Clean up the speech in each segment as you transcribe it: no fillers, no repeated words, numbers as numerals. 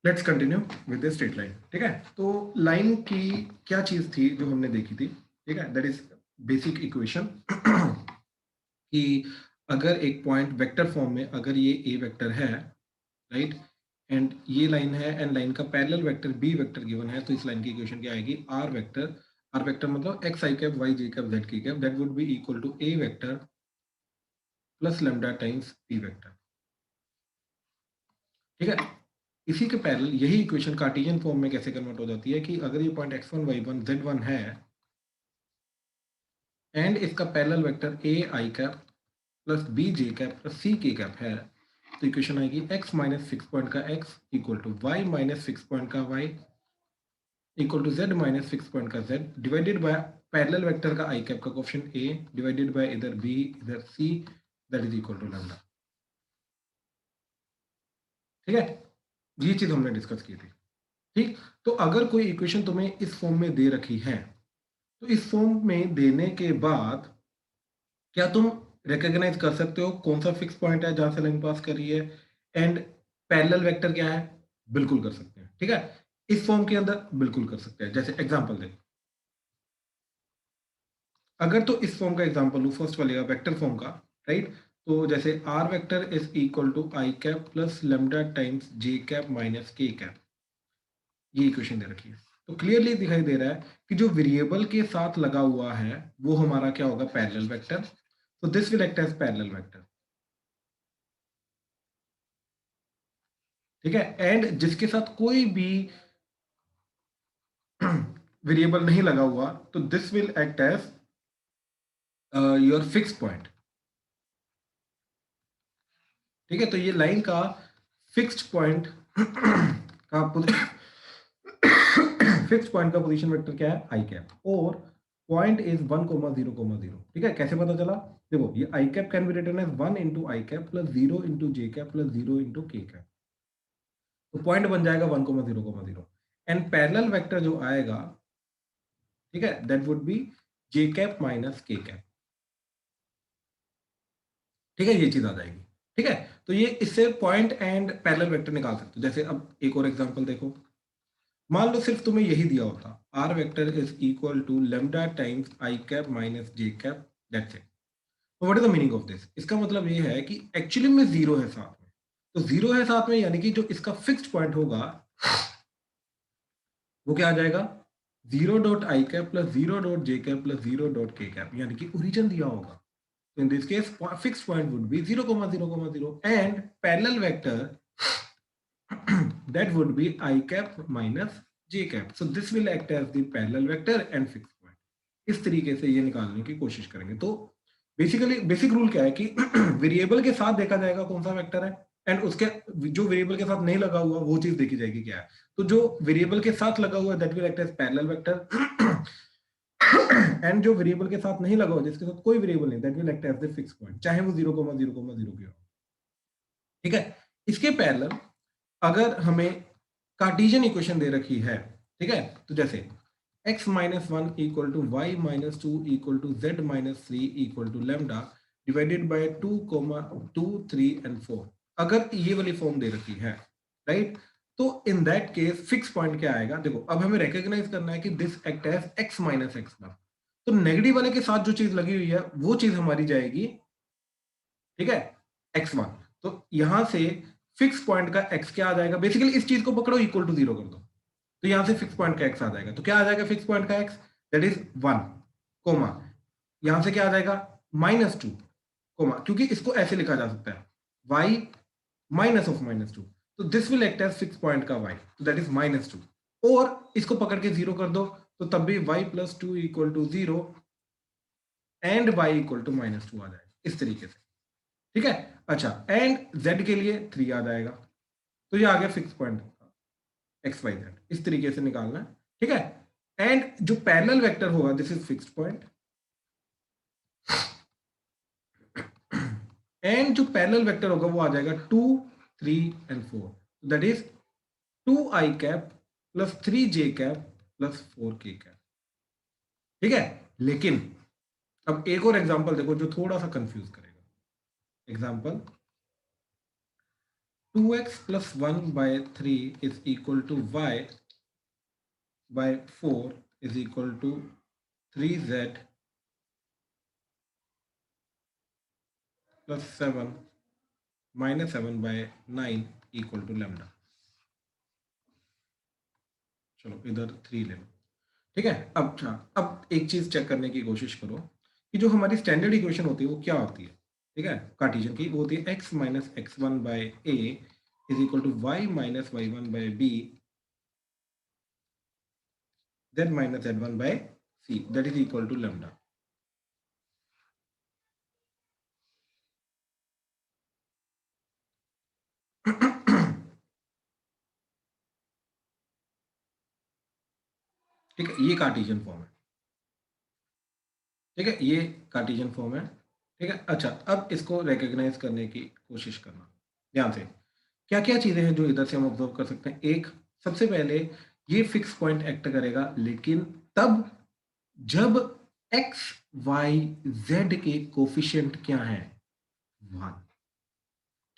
Let's continue with the straight line. ठीक है, तो लाइन की क्या चीज थी जो हमने देखी थी? ठीक है, दैट इज बेसिक इक्वेशन कि अगर एक पॉइंट वेक्टर फॉर्म में, अगर ये ए वेक्टर है, राइट, एंड ये लाइन है एंड लाइन का parallel vector b vector given है, तो इस लाइन की इक्वेशन क्या आएगी? R vector. आर वेक्टर मतलब x i cap y j cap z k cap, that would be equal to a vector plus lambda times b vector. ठीक है, इसी के पैरेलल यही इक्वेशन कार्टेशियन फॉर्म में कैसे कन्वर्ट हो जाती है कि अगर ये पॉइंट x1 y1 z1 है एंड इसका parallel vector A I cap plus B J cap plus C K cap है, तो इक्वेशन आएगी x माइनस फिक्स पॉइंट का x equal to y minus fix point का y equal to z minus fix point का z divided by parallel vector का I cap का coefficient a divided by इधर b इधर c, that is equal to lambda. ठीक है, ये चीज हमने डिस्कस की थी। ठीक, तो अगर कोई इक्वेशन तुम्हें इस फॉर्म में दे रखी है, तो इस फॉर्म में देने के बाद क्या तुम रिकॉग्नाइज कर सकते हो कौन सा फिक्स पॉइंट है जहां से लाइन पास कर रही है एंड पैरेलल वेक्टर क्या है? बिल्कुल कर सकते हैं। ठीक है, इस फॉर्म के अंदर बिल्कुल कर सकते हैं। जैसे एग्जांपल देखो, अगर तो इस फॉर्म का एग्जांपल लू फर्स्ट वाले का वेक्टर फॉर्म का, राइट, तो जैसे r vector is equal to i cap plus lambda times j cap minus के कैप, ये इक्वेशन दे रखी है। तो क्लियरली दिखाई दे रहा है कि जो वेरिएबल के साथ लगा हुआ है वो हमारा क्या होगा? Parallel vector. तो this will act as parallel vector. ठीक है, एंड जिसके साथ कोई भी वेरिएबल नहीं लगा हुआ, तो this will act as your fix point. ठीक है, तो ये लाइन का फिक्स्ड पॉइंट का फिक्स्ड पॉइंट का पोजीशन वेक्टर क्या है? आई कैप, और पॉइंट इज 1,0,0। ठीक है, कैसे पता चला? देखो, ये I cap can be written as 1 into I cap plus 0 into J cap plus 0 into K cap, तो पॉइंट बन जाएगा 1,0,0 एंड पैरेलल वेक्टर जो आएगा, ठीक है, that would be J cap minus के कैप। ठीक है, ये चीज आ जाएगी। ठीक है, तो ये इससे पॉइंट एंड पैरेलल वेक्टर निकाल सकते हो। जैसे अब एक और एग्जांपल देखो, मान लो सिर्फ तुम्हें यही दिया होता, R vector is equal to lambda times I cap minus J cap, that's it. तो what is the meaning of this? इसका मतलब ये है कि एक्चुअली में जीरो है साथ में, तो जीरो है साथ में यानी कि जो इसका फिक्स्ड पॉइंट होगा वो क्या आ जाएगा? 0.i cap plus 0.j cap plus 0.k cap, यानी कि ओरिजिन दिया होगा। So in this case, fixed point would be 0,0,0 and parallel vector that would be I cap minus j cap. So this will act as the parallel vector and fixed point. इस तरीके से ये निकालने की कोशिश करेंगे। तो बेसिकली बेसिक रूल क्या है कि वेरिएबल के साथ देखा जाएगा कौन सा वेक्टर है, एंड उसके जो वेरिएबल के साथ नहीं लगा हुआ वो चीज देखी जाएगी क्या है। तो जो वेरिएबल के साथ लगा हुआ that will act as parallel vector and जो वेरिएबल के साथ नहीं लगा हुआ, जिसके साथ कोई वेरिएबल नहीं, that will act as the fix point, चाहे वो 0,0,0 की हो। ठीक है, इसके पैरेलल अगर हमें कार्टेशियन इक्वेशन दे रखी है, ठीक है, तो जैसे x minus 1 equal to Y minus 2 equal to Z minus 3 equal to lambda divided by 2,2 3 and 4, अगर ये वाली फॉर्म दे रखी है, राइट, तो in that case fix point क्या आएगा? देखो, अब हमें रिकॉग्नाइज करना है कि this act as x minus x bar, तो नेगेटिव वाले के साथ जो चीज लगी हुई है वो चीज हमारी जाएगी, ठीक है, x1। तो यहां से फिक्स पॉइंट का x क्या आ जाएगा? बेसिकली इस चीज को पकड़ो, इक्वल टू 0 कर दो, तो यहां से फिक्स पॉइंट का x आ जाएगा। तो क्या आ जाएगा फिक्स पॉइंट का x? दैट इज 1, कोमा, यहां से क्या आ जाएगा? -2, कोमा, क्योंकि इसको ऐसे लिखा जा सकता है y माइनस ऑफ -2, तो this will act as fix point का y, तो दैट इज -2, और इसको पकड़ के 0 कर दो, तो तब भी y plus 2 equal to 0 and y equal to -2 आ जाएगा, इस तरीके से। ठीक है, अच्छा, एंड z के लिए 3 आ जाएगा, तो ये आ गया fix point x y z, इस तरीके से निकालना है। ठीक है, एंड जो पैरेलल वेक्टर होगा this is fixed point, and जो पैरेलल वेक्टर होगा वो आ जाएगा 2 3 and 4, that is 2i cap plus 3j cap plus 4k cap. ठीक है, लेकिन अब एक और एग्जांपल देखो जो थोड़ा सा कंफ्यूज करेगा। Example 2x plus 1 by 3 is equal to y by 4 is equal to 3z plus 7 minus 7 by 9 equal to lambda. चलो इधर 3 ले लो, ठीक है। अब एक चीज चेक करने की कोशिश करो कि जो हमारी स्टैंडर्ड इक्वेशन होती है वो क्या होती है, ठीक है, कार्टेशियन की, वो होती है x minus x one by a is equal to Y minus Y one by b then minus Z one by c that is equal to lambda. ठीक है, ये कार्टेशियन फॉर्म है, ठीक है, ये कार्टेशियन फॉर्म है, ठीक है। अच्छा, अब इसको रिकॉग्नाइज करने की कोशिश करना ध्यान से। क्या क्या चीजें हैं जो इधर से हम ऑब्जर्व कर सकते हैं? एक, सबसे पहले ये फिक्स पॉइंट एक्ट करेगा, लेकिन तब जब एक्स वाई जेड के कोफिशिएंट क्या है? 1,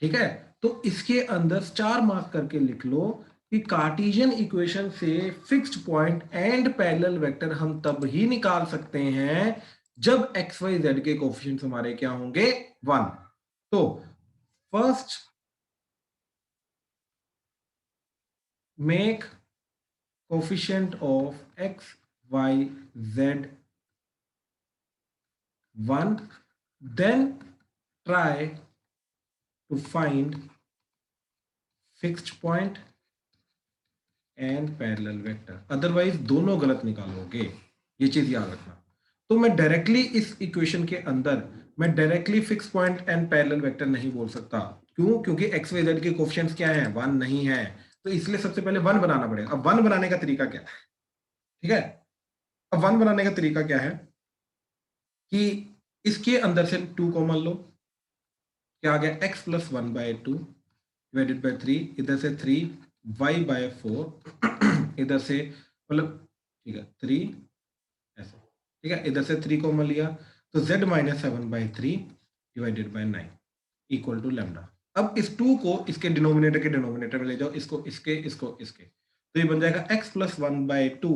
ठीक है। तो इसके अंदर स्टार मार्क करके लिख लो कि कार्टेशियन इक्वेशन से fixed point and parallel vector हम तब ही निकाल सकते हैं जब एक्स वाई जेड के कोफिशिएंट्स हमारे क्या होंगे? 1। तो first make coefficient of x y z 1, then try to find fixed point and parallel vector, otherwise दोनों गलत निकालोगे, ये चीज याद रखना। तो मैं डायरेक्टली इस इक्वेशन के अंदर मैं directly fix point and parallel vector नहीं बोल सकता। क्यों? क्योंकि एक्स वाई जेड के कोफिशिएंट्स क्या हैं? 1 नहीं है। तो इसलिए सबसे पहले 1 बनाना पड़ेगा। अब 1 बनाने का तरीका क्या है? ठीक है, अब 1 बनाने का तरीका क्या है कि इसके अंदर से 2 कॉमन लो, क्या आ गया? x plus 1 by 2 divided by 3, इधर से 3 y बाय 4 इधर से मतलब, ठीक है, 3 ऐसे, ठीक है, इधर से 3 कॉमन लिया तो z minus 7 by 3 divided by 9 equal to lambda. अब इस 2 को इसके डिनोमिनेटर के डिनोमिनेटर में ले जाओ, इसको इसके, तो ये बन जाएगा x plus 1 by 2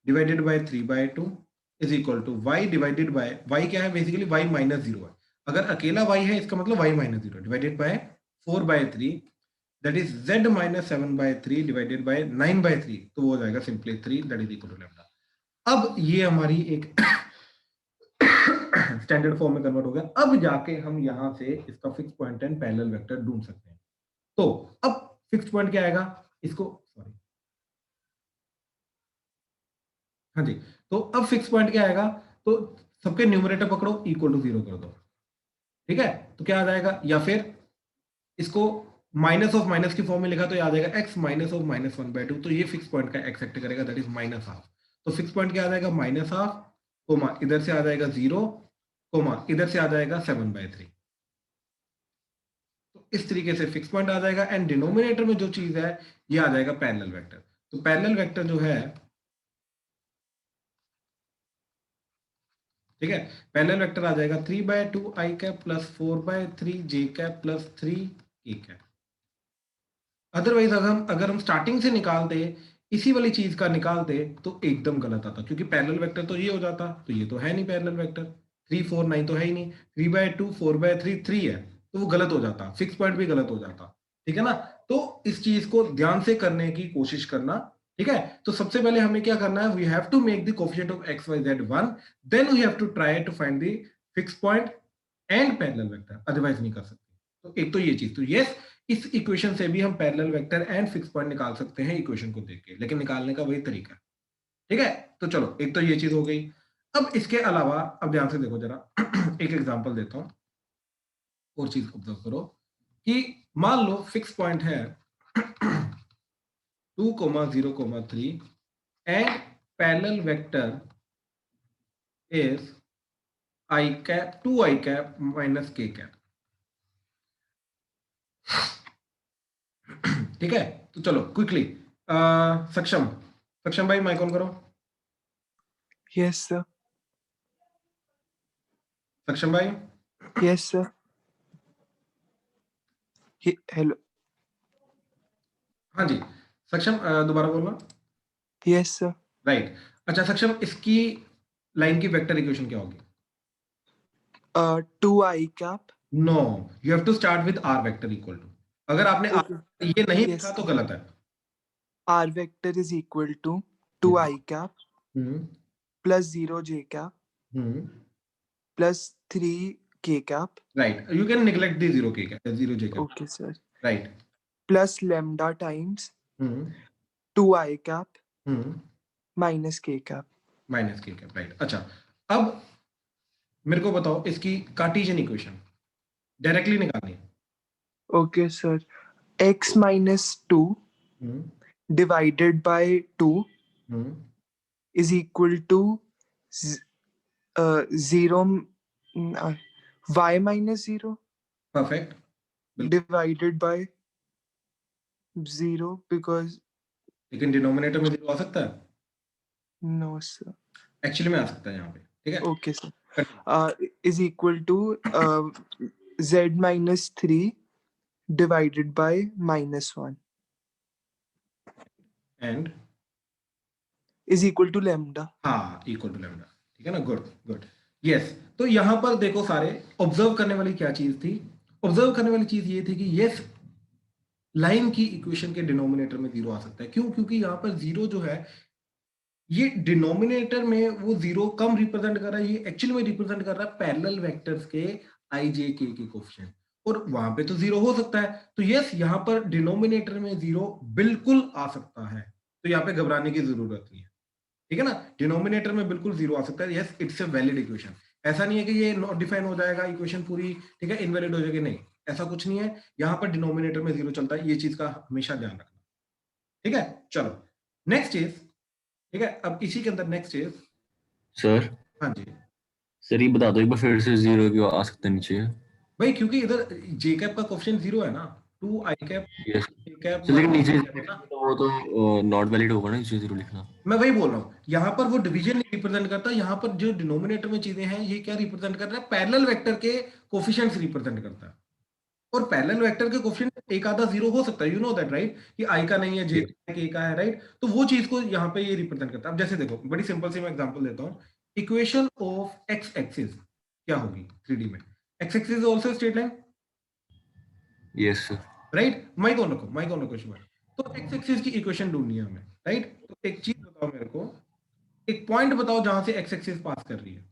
divided by 3 by 2 is equal to y divided by, y क्या है? बेसिकली y माइनस 0 है। अगर अकेला y है इसका मतलब y minus 0 divided by 4 by 3 that is z minus 7 by 3 divided by 9 by 3, तो वो हो जाएगा simply 3 that is equal to lambda. अब ये हमारी एक स्टैंडर्ड फॉर्म में कन्वर्ट हो गया। अब जाके हम यहां से इसका fix point and parallel vector ढूंढ सकते हैं। तो अब फिक्स पॉइंट क्या आएगा? इसको, सॉरी, हाँ जी, तो अब फिक्स पॉइंट क्या आएगा? तो सबके न्यूमरेटर पकड़ो, इक्वल टू 0 कर दो, ठीक है। तो क्या आ जाएगा? या फिर इसको माइनस ऑफ माइनस की फॉर्म में लिखा तो याद आएगा x माइनस ऑफ माइनस 1/2, तो ये फिक्स पॉइंट का x एक्ट करेगा, दैट इज माइनस हाफ। तो फिक्स पॉइंट क्या आ जाएगा? माइनस हाफ, कोमा इधर से आ जाएगा 0, कोमा इधर से आ जाएगा 7/3। तो इस तरीके से फिक्स पॉइंट आ जाएगा एंड डिनोमिनेटर में जो चीज है ये आ जाएगा पैरेलल वेक्टर। तो पैरेलल वेक्टर जो है, ठीक है, पैरेलल वेक्टर आ जाएगा 3/2 आई कैप प्लस 4/3 जे कैप प्लस 3 के कैप। अदरवाइज अगर हम स्टार्टिंग से निकालते, इसी वाली चीज का निकालते, तो एकदम गलत आता, क्योंकि पैरेलल वेक्टर तो ये हो जाता, तो ये तो है नहीं पैरेलल वेक्टर, 3 4 9 तो है ही नहीं, 3/2 4/3 3 है, तो वो गलत हो जाता, फिक्स पॉइंट भी गलत हो जाता, ठीक है ना। तो इस चीज को ध्यान से करने की कोशिश करना, ठीक है। तो सबसे पहले हमें क्या करना है? We have to make the coefficient of x y z 1, then we have to try to find the fix point and parallel vector, otherwise नहीं कर सकते। तो एक तो ये चीज, तो यस, इस इक्वेशन से भी हम parallel vector and fix point निकाल सकते हैं इक्वेशन को देख के, लेकिन निकालने का वही तरीका, ठीक है। तो चलो, एक तो ये चीज हो गई। अब इसके अलावा, अब ध्यान से देखो जरा, एक एग्जांपल देता हूं, और चीज ऑब्जर्व करो कि मान लो फिक्स पॉइंट है 2,0,3 and parallel vector is I cap 2 I cap minus के कैप, ठीक है। तो चलो क्विकली, सक्षम सक्षम भाई माइक ऑन करो। Yes, sir. सक्षम भाई, Yes, sir. Hello. हाँ जी सक्षम, दोबारा बोलना। Yes, sir. राइट, अच्छा सक्षम, इसकी लाइन की वेक्टर इक्वेशन क्या होगी? 2i cap. No, you have to start with r vector equal to. अगर आपने Okay. ये नहीं Yes. लिखा तो गलत है। R vector is equal to 2i cap hmm plus 0 j cap hmm plus 3 k cap. Right, you can neglect the zero K cap, zero J cap. Okay, sir. Right. Plus lambda times hmm 2i cap hmm minus k cap. Minus के cap, right. अच्छा, अब मेरे को बताओ इसकी Cartesian equation directly निकालनी है। Okay, sir. X minus 2 hmm divided by 2 hmm is equal to 0 y minus 0 perfect, बिल्कुल। divided by 0 because लेकिन डिनोमिनेटर में जीरो आ सकता है? no, sir. एक्चुअली में आ सकता है यहाँ पे, ठीक है। Okay, sir. Is equal to z minus 3 divided by minus 1 and is equal to lambda. हाँ, इक्वल टू लैम्डा, ठीक है ना। Good good, yes. तो यहाँ पर देखो सारे, ऑब्जर्व करने वाली क्या चीज थी? ऑब्जर्व करने वाली चीज ये थी कि यस, लाइन की इक्वेशन के डिनोमिनेटर में जीरो आ सकता है। क्यों? क्योंकि यहाँ पर जीरो जो है, ये डिनोमिनेटर में वो जीरो कम रिप्रेजेंट कर रहा है, ये एक्चुअली में रिप्रेजेंट कर रहा है पैरेलल वेक्टर्स के आई जे के कोएफिशिएंट, और वहां पे तो जीरो हो सकता है। तो यस, यहाँ पर डिनोमिनेटर में जीरो बिल्कुल आ सकता है, तो यहाँ पे घबराने की जरूरत नहीं है, ठीक है ना। डिनोमिनेटर में बिल्कुल जीरो आ सकता है, yes, it's a valid equation. ऐसा नहीं है कि ये नॉट डिफाइन हो जाएगा इक्वेशन पूरी, ठीक है, इनवैलिड हो जाएगी, नहीं, ऐसा कुछ नहीं है। यहाँ पर डिनोमिनेटर में जीरो चलता है, ये चीज का हमेशा ध्यान रखना, ठीक है। चलो नेक्स्ट इज, ठीक है, अब इसी के अंदर नेक्स्ट इज, सर हाँ जी सर ये बता दो एक बार फिर से, जीरो क्यों आ सकता है नीचे? भाई, क्योंकि इधर जे कैप का कोएफिशिएंट जीरो है ना, 2 आई cap yes A cap sir, लेकिन नीचे है ना। तो वो तो नॉट वैलिड होगा ना नीचे जीरो लिखना। मैं वही बोल रहा हूँ, यहाँ पर वो डिवीजन नहीं रिप्रेजेंट करता, यहाँ पर जो डिनोमिनेटर में चीजें हैं ये क्या रिप्रेजेंट कर रहा है? पैरेलल वेक्टर के कोएफिशिएंट्स रिप्रेजेंट करता है। और पैरेलल वेक्टर के कोएफिशिएंट एक आधा जीरो हो सकता है, यू नो दैट राइट, कि आई का नहीं है, जे का, के का है, राइट। तो वो चीज को यहाँ पे ये रिप्रेजेंट करता है। अब जैसे देखो, बड़ी सिंपल सी मैं एग्जांपल देता हूँ। इक्वेशन ऑफ एक्स एक्सिस क्या होगी 3D में? X axis is also straight line, yes sir. Right. Mic on रखो, माइक ऑन रखो शुभ। तो एक्स एक्सिस की इक्वेशन ढूंढनी है हमें, राइट। तो एक चीज बताओ मेरे को, एक पॉइंट बताओ जहां से एक्स एक्सिस पास कर रही है।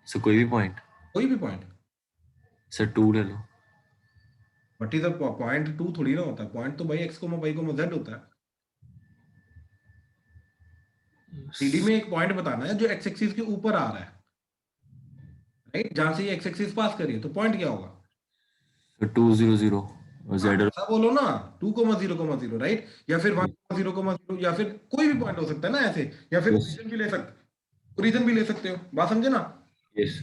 सर कोई भी पॉइंट? कोई भी पॉइंट। सर 2 ले लो। बट इधर पॉइंट 2 थोड़ी ना होता है, पॉइंट तो भाई एक्स को वाई को जेड होता है। 3D में एक पॉइंट बताना है जो एक्स एक्सिस के ऊपर आ रहा है, राइट, जहां से ये एक्स एक्सिस पास कर रही है, तो पॉइंट क्या होगा? Sir 2 0 0 Z. ऐसा बोलो ना, 2,0,0, राइट, या फिर 1,0,0, या फिर कोई भी पॉइंट हो सकता है ना ऐसे, या फिर ओरिजिन भी ले सकते, ओरिजिन भी ले सकते हो, बात समझे ना। यस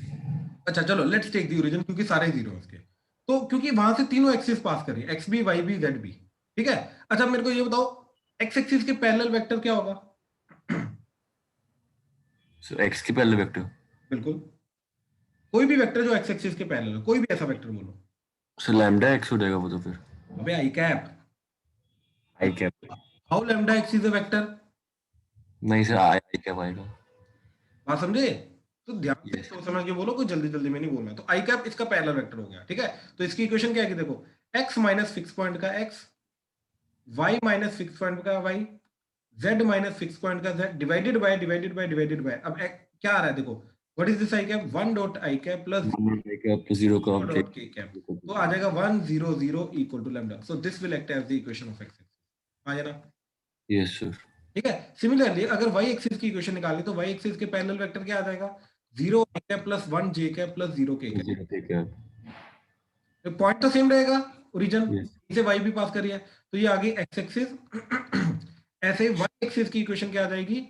अच्छा चलो, लेट्स टेक द ओरिजिन, क्योंकि सारे जीरो हैं उसके। तो क्योंकि वहां से तीनों एक्सिस पास कर रही है, एक्स भी, वाई भी, जेड भी, ठीक है। अच्छा मेरे को ये बताओ, एक्स एक्सिस के पैरेलल वेक्टर क्या होगा? सर एक्स की पहले वेक्टर। बिल्कुल, कोई भी वेक्टर जो एक्स एक्सिस के पैरेलल है, कोई भी ऐसा वेक्टर बोलो। सर लैम्डा एक्स हो जाएगा वो तो फिर। अबे I cap, I cap. How lambda X is a vector? नहीं सर, आई कैप आएगा। बात समझे? तो ध्यान से यस सोच समझ के बोलो, कोई जल्दी जल्दी में नहीं बोलना। तो आई कैप इसका पैरेलल वेक्टर हो गया, ठीक है। तो इसकी इक्वेशन क्या है कि देखो, एक्स माइनस फिक्स पॉइंट का X, Y minus fix point का Y, z minus fix point का z, divided by divided by. अब क्या आ रहा है देखो, what is this I cap? 1 dot I cap plus I cap plus 0 का डॉट के कैप, तो आ जाएगा 1 0 0 equal to lambda. So this will act as the equation of X, आ जाना, यस सर। ठीक है। सिमिलरली अगर y एक्सिस की इक्वेशन निकाली, तो y एक्सिस के पैरेलल वेक्टर क्या आ जाएगा? 0 i cap plus 1 j cap plus 0 k cap. 0 के कैप। तो पॉइंट तो सेम रहेगा, ओरिजिन यस इसे y भी पास कर रही है, तो ये आ गई x एक्सिस। ऐसे y एक्सिस की इक्वेशन क्या आ जाएगी?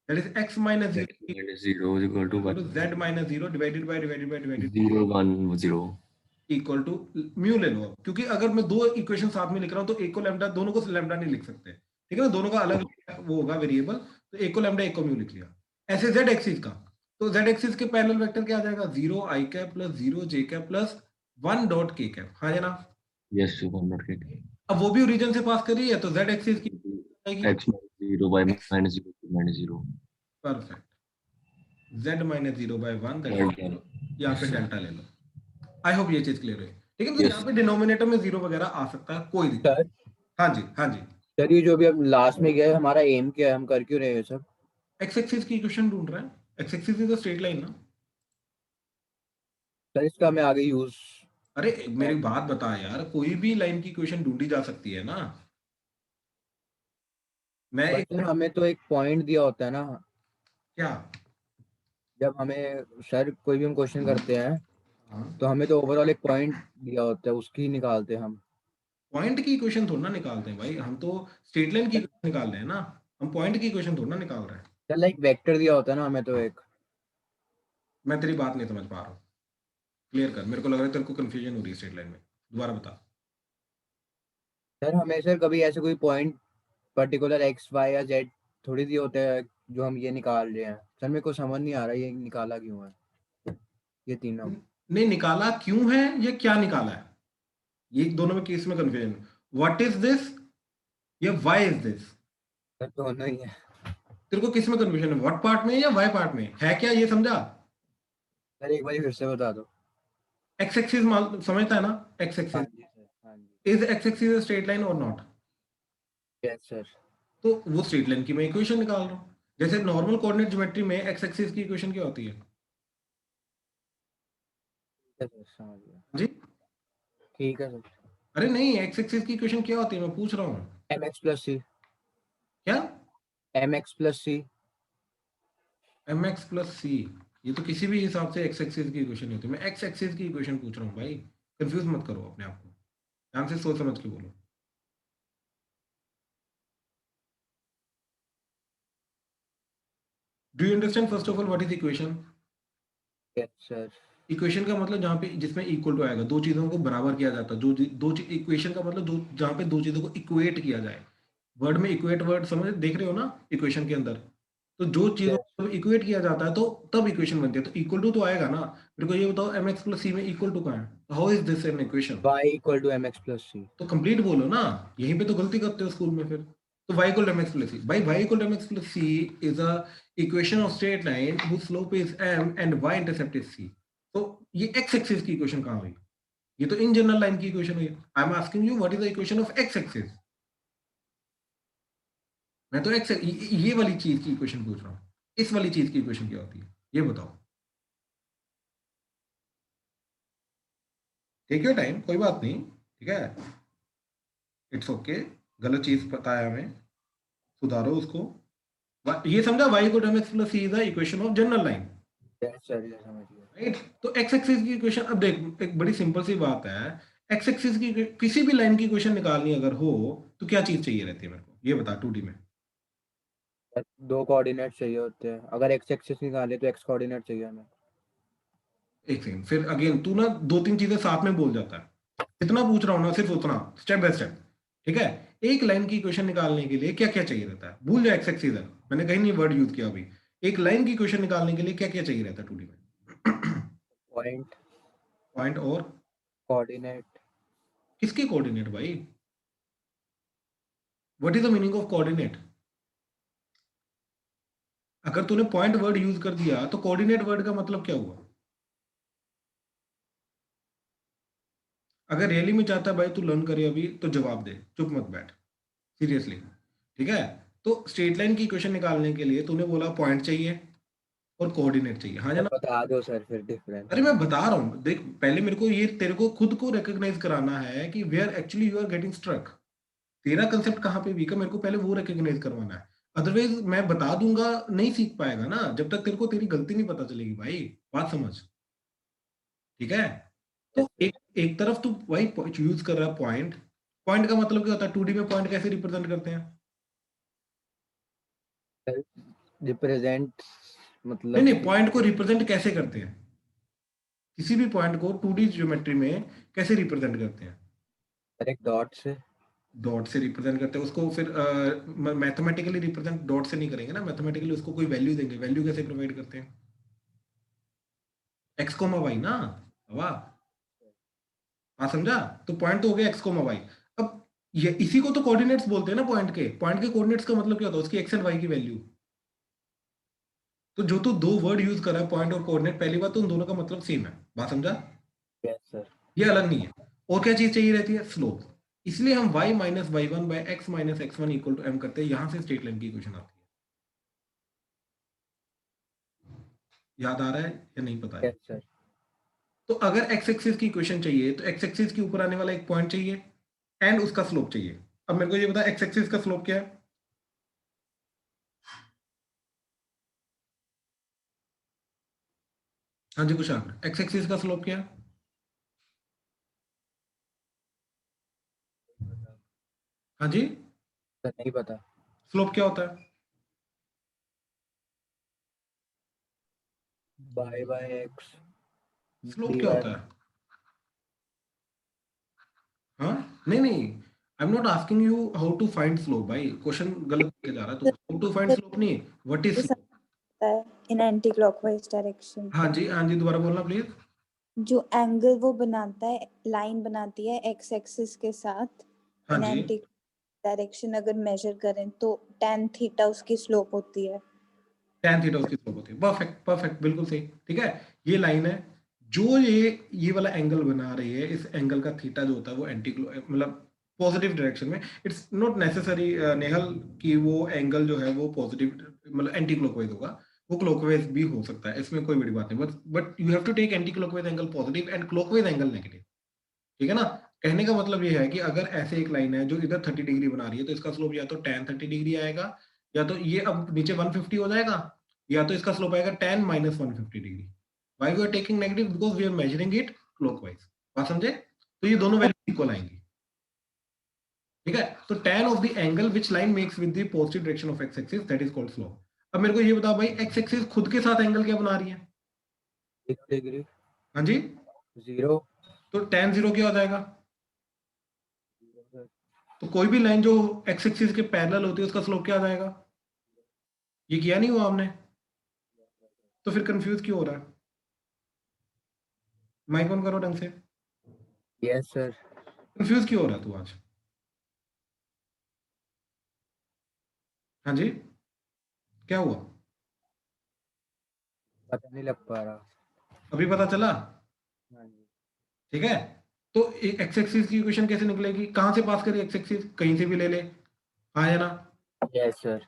That is x minus 0 0 equal to z minus 0 divided by 0 1 0 equal to mu ले लो अब, क्योंकि अगर मैं दो इक्वेशन साथ में लिख रहा हूं तो एक को लैम्डा, दोनों को लैम्डा नहीं लिख सकते, ठीक है ना, दोनों का अलग वो होगा वेरिएबल। तो एक को लैम्डा एक को म्यू लिख लिया। ऐसे z एक्सिस का, तो z एक्सिस के पैरेलल वेक्टर क्या आ जाएगा? 0 i cap plus 0 j cap plus 1 dot k cap, हाँ है ना। Yes, 200 के अब वो भी ओरिजिन से पास करी है तो z एक्सिस की आएगी। x -0 by -0 perfect, z minus 0/1 that is Delta. 0, यहाँ पे डेल्टा ले लो। आई होप ये चीज क्लियर है। ठीक है, तो Yes. यहाँ पे डिनोमिनेटर में 0 वगैरह आ सकता है, कोई दिक्कत। सर हाँ जी, हाँ जी। सर ये जो भी अब लास्ट में गया है हमारा एम क्या है, हम कर क्यों रहे हैं सब? एक्स एक्सिस की इक्वेशन ढूंढ रहा है। X axis is a straight line ना। सर इसका हमें आगे यूज अरे मेरी बात बता यार, कोई भी लाइन की इक्वेशन ढूंढी जा सकती है ना। मैं एक सर हमें तो एक पॉइंट दिया होता है ना, क्या, जब हमें सर कोई भी हम क्वेश्चन करते हैं हाँ, तो हमें तो ओवरऑल एक पॉइंट दिया होता है, उसकी निकालते हैं हम। पॉइंट की इक्वेशन थोड़ा ना निकालते हैं भाई, हम तो स्ट्रेट लाइन की इक्वेशन निकाल रहे हैं ना। हम पॉइंट की इक्वेशन थोड़ा ना निकाल रहे हैं। सर लाइक वेक्टर दिया होता है ना हमें तो एक। मैं तेरी बात नहीं समझ पा रहा हूँ, क्लियर कर, मेरे को लग रहा है तेरे को कंफ्यूजन हो रही है स्ट्रेट लाइन में, दोबारा बता। सर हमें सर कभी ऐसे कोई पॉइंट पर्टिकुलर एक्स वाई या जेड थोड़ी दिए होते हैं जो हम ये निकाल रहे हैं। सर मेरे को समझ नहीं आ रहा ये निकाला क्यों है ये तीनों। नहीं, निकाला क्यों है, ये क्या निकाला है, ये दोनों में केस में कंफ्यूजन। व्हाट इज दिस या व्हाई इज दिस, सर दोनों ही है। तेरे को किस में कंफ्यूजन है, व्हाट पार्ट में या व्हाई पार्ट में है, क्या ये समझा। सर एक बार फिर से बता दो। एक्स एक्सिस समझता है ना, एक्स हाँ एक्सिस, जी सर, हाँ जी। Is X axis straight line और नॉट। Yes sir. तो वो स्ट्रेट लाइन की मैं इक्वेशन निकाल रहा हूँ। जैसे नॉर्मल कोऑर्डिनेट ज्योमेट्री में एक्स एक्सिस की इक्वेशन क्या होती है सर समझ गया। जी। ठीक है सर। अरे नहीं, एक्स एक्सिस की इक्वेशन क्या होती है मैं पूछ रहा हूँ। एम एक्स प्लस सी। क्या, एम एक्स प्लस सी। एम एक्स प्लस सी, ये तो किसी भी हिसाब से एक्स एक्सिस की इक्वेशन नहीं होती, मैं एक्स एक्सिस की इक्वेशन पूछ रहा हूँ भाई। कंफ्यूज मत करो अपने आप को, ध्यान से सोच समझ के बोलो। Do you understand first of all what is equation. Yes sir. Equation का मतलब जहाँ पे जिसमें इक्वल टू आएगा, दो चीजों को बराबर किया जाता है, इक्वेशन का मतलब दो, जहाँ पे दो चीजों को इक्वेट किया जाए। वर्ड में इक्वेट वर्ड समझ देख रहे हो ना इक्वेशन के अंदर। तो जो चीजों यस को इक्वेट किया जाता है तो तब इक्वेशन बनती है, तो इक्वल टू तो आएगा ना। मेरे को ये बताओ एम एक्स प्लस सी में इक्वल टू कहाँ है, how is this an equation. Y equal to M X plus C. तो कंप्लीट बोलो ना, यहीं पे तो गलती करते हो स्कूल में फिर। तो y equal mx plus c, भाई y equal mx plus c is a equation of straight line whose slope is m and y intercept is c। तो ये x एक्सिस की इक्वेशन कहाँ हुई, ये तो इन जनरल लाइन की equation हुई। I am asking you what is the equation of x axis. मैं तो x ये वाली चीज की इक्वेशन पूछ रहा हूँ, इस वाली चीज की इक्वेशन क्या होती है ये बताओ। टेक योर टाइम, कोई बात नहीं, ठीक है, इट्स ओके। गलत चीज पता है हमें, सुधारो उसको। ये समझा, y equal mx plus c is the equation of general line, yes sir ये समझ गया। राइट। तो एक्स एक्सिस की इक्वेशन, अब देख एक बड़ी सिंपल सी बात है, एक्स एक्सिस की किसी भी लाइन की इक्वेशन निकालनी अगर हो तो क्या चीज चाहिए रहती है मेरे को ये बता 2D में। सर दो कोऑर्डिनेट चाहिए होते हैं, अगर एक्स एक्सिस निकाले तो एक्स कोऑर्डिनेट चाहिए हमें। एक सेकंड, फिर अगेन तू ना दो तीन चीजें साथ में बोल जाता है, जितना पूछ रहा हूँ ना सिर्फ उतना, स्टेप बाय स्टेप, ठीक है। एक लाइन की इक्वेशन निकालने के लिए क्या क्या चाहिए रहता है, भूल जाओ एक्स एक्सिस है, मैंने कहीं नहीं वर्ड यूज किया अभी। एक लाइन की इक्वेशन निकालने के लिए क्या क्या चाहिए रहता है 2D में। पॉइंट, पॉइंट और कोऑर्डिनेट। किसके कोऑर्डिनेट भाई, what is the meaning of coordinate. अगर तूने पॉइंट वर्ड यूज कर दिया तो कोऑर्डिनेट वर्ड का मतलब क्या हुआ। अगर रियली में चाहता है भाई तू लर्न करे अभी तो जवाब दे, चुप मत बैठ, सीरियसली, ठीक है। तो स्ट्रेट लाइन की इक्वेशन निकालने के लिए तूने बोला पॉइंट चाहिए और कोऑर्डिनेट चाहिए, हाँ सर जना। बता दो सर फिर डिफरेंस। अरे मैं बता रहा हूँ, देख पहले मेरे को ये तेरे को खुद को रिकॉग्नाइज कराना है कि where actually you are getting struck, तेरा कंसेप्ट कहाँ पे वीक है, मेरे को पहले वो रिकॉग्नाइज करवाना है। अदरवाइज मैं बता दूंगा नहीं सीख पाएगा ना, जब तक तेरे को तेरी गलती नहीं पता चलेगी भाई, बात समझ, ठीक है। तो एक एक तरफ तू वही यूज कर रहा है पॉइंट। पॉइंट का मतलब क्या होता है, 2D में पॉइंट कैसे रिप्रेजेंट करते हैं। रिप्रेजेंट नहीं मतलब नहीं, पॉइंट को रिप्रेजेंट कैसे करते हैं, किसी भी पॉइंट को 2D ज्योमेट्री में कैसे रिप्रेजेंट करते हैं। सर एक डॉट से। डॉट से रिप्रेजेंट करते हैं उसको, फिर मैथमेटिकली रिप्रेजेंट डॉट से नहीं करेंगे ना, मैथमेटिकली उसको कोई वैल्यू देंगे, वैल्यू कैसे प्रोवाइड करते हैं, एक्स कोमा वाई ना, वाह। हाँ समझा? तो पॉइंट तो हो गया x, y। अब ये इसी को तो कोऑर्डिनेट्स बोलते हैं ना, पॉइंट के कोऑर्डिनेट्स का मतलब क्या होता है? उसकी x एंड y की वैल्यू। तो जो तू दो वर्ड यूज कर रहा है, पॉइंट और कोऑर्डिनेट, पहली बात तो उन दोनों का मतलब सेम है, बात समझा? Yes sir. ये अलग नहीं है। और क्या चीज चाहिए रहती है? स्लोप। इसलिए हम y minus Y one by x minus x one equal to m करते हैं, यहां से स्ट्रेट लाइन की इक्वेशन आती है। याद आ रहा है या नहीं पता है? Yes sir. तो अगर एक्स एक्सिस की इक्वेशन चाहिए तो एक्स एक्सिस के ऊपर आने वाला एक पॉइंट चाहिए एंड उसका स्लोप चाहिए। अब मेरे को ये बता, एक्स एक्सिस का स्लोप क्या है? हाँ जी कुशाल, एक्स एक्सिस का स्लोप क्या है? हाँ जी, सर नहीं पता। स्लोप क्या होता है? By by x slope d क्या वाई। होता है? हाँ, नहीं नहीं, I am not asking you how to find slope, भाई क्वेश्चन गलत लेके जा रहा है तू। हाउ टू फाइंड स्लोप नहीं, व्हाट इज स्लोप? है इन एंटी क्लॉकवाइज डायरेक्शन। हाँ जी दोबारा बोलना प्लीज। जो एंगल वो बनाता है, लाइन बनाती है एक्स एक्सिस के साथ हाँ इन जी, एंटी डायरेक्शन अगर मेजर करें तो tan थीटा उसकी स्लोप होती है। tan थीटा उसकी स्लोप होती है। परफेक्ट परफेक्ट, बिल्कुल सही। ठीक है, ये लाइन है जो ये वाला एंगल बना रही है, इस एंगल का थीटा जो होता है वो एंटी मतलब पॉजिटिव डायरेक्शन में। इट्स नॉट नेसेसरी नेहल कि वो एंगल जो है वो पॉजिटिव मतलब एंटी क्लॉकवाइज होगा, वो क्लॉकवाइज भी हो सकता है, इसमें कोई बड़ी बात नहीं। But you have to take anti clockwise angle positive and clockwise angle negative. ठीक है ना? कहने का मतलब ये है कि अगर ऐसे एक लाइन है जो इधर 30 डिग्री बना रही है तो इसका स्लोप या तो tan 30 डिग्री आएगा, या तो ये अब नीचे 150 हो जाएगा, या तो इसका स्लोप आएगा tan minus 150 degree. Why we are taking negative? Because we are measuring it clockwise. बात समझे? तो ये दोनों वैल्यू इक्वल आएंगी। ठीक है, तो tan of the angle which line makes with the positive direction of x axis, that is called slope. अब मेरे को ये बताओ भाई, एक्स एक्सिस खुद के साथ एंगल क्या बना रही है? 0 डिग्री। हाँ जी, 0। तो tan जीरो क्या हो जाएगा? तो कोई भी लाइन जो एक्स एक्सिस के पैरेलल होती है उसका स्लोप क्या आ जाएगा? ये किया नहीं हुआ हमने? तो फिर कंफ्यूज क्यों हो रहा है? माइक ऑन करो ढंग से। Yes sir. कंफ्यूज क्यों हो रहा है तू आज? हाँ जी, क्या हुआ? पता नहीं लग पा रहा। अभी पता चला? हाँ जी। ठीक है, तो एक्स एक्सिस की इक्वेशन कैसे निकलेगी? कहां से पास करें एक्स एक्सिस? कहीं से भी ले ले, हाँ या ना? Yes sir.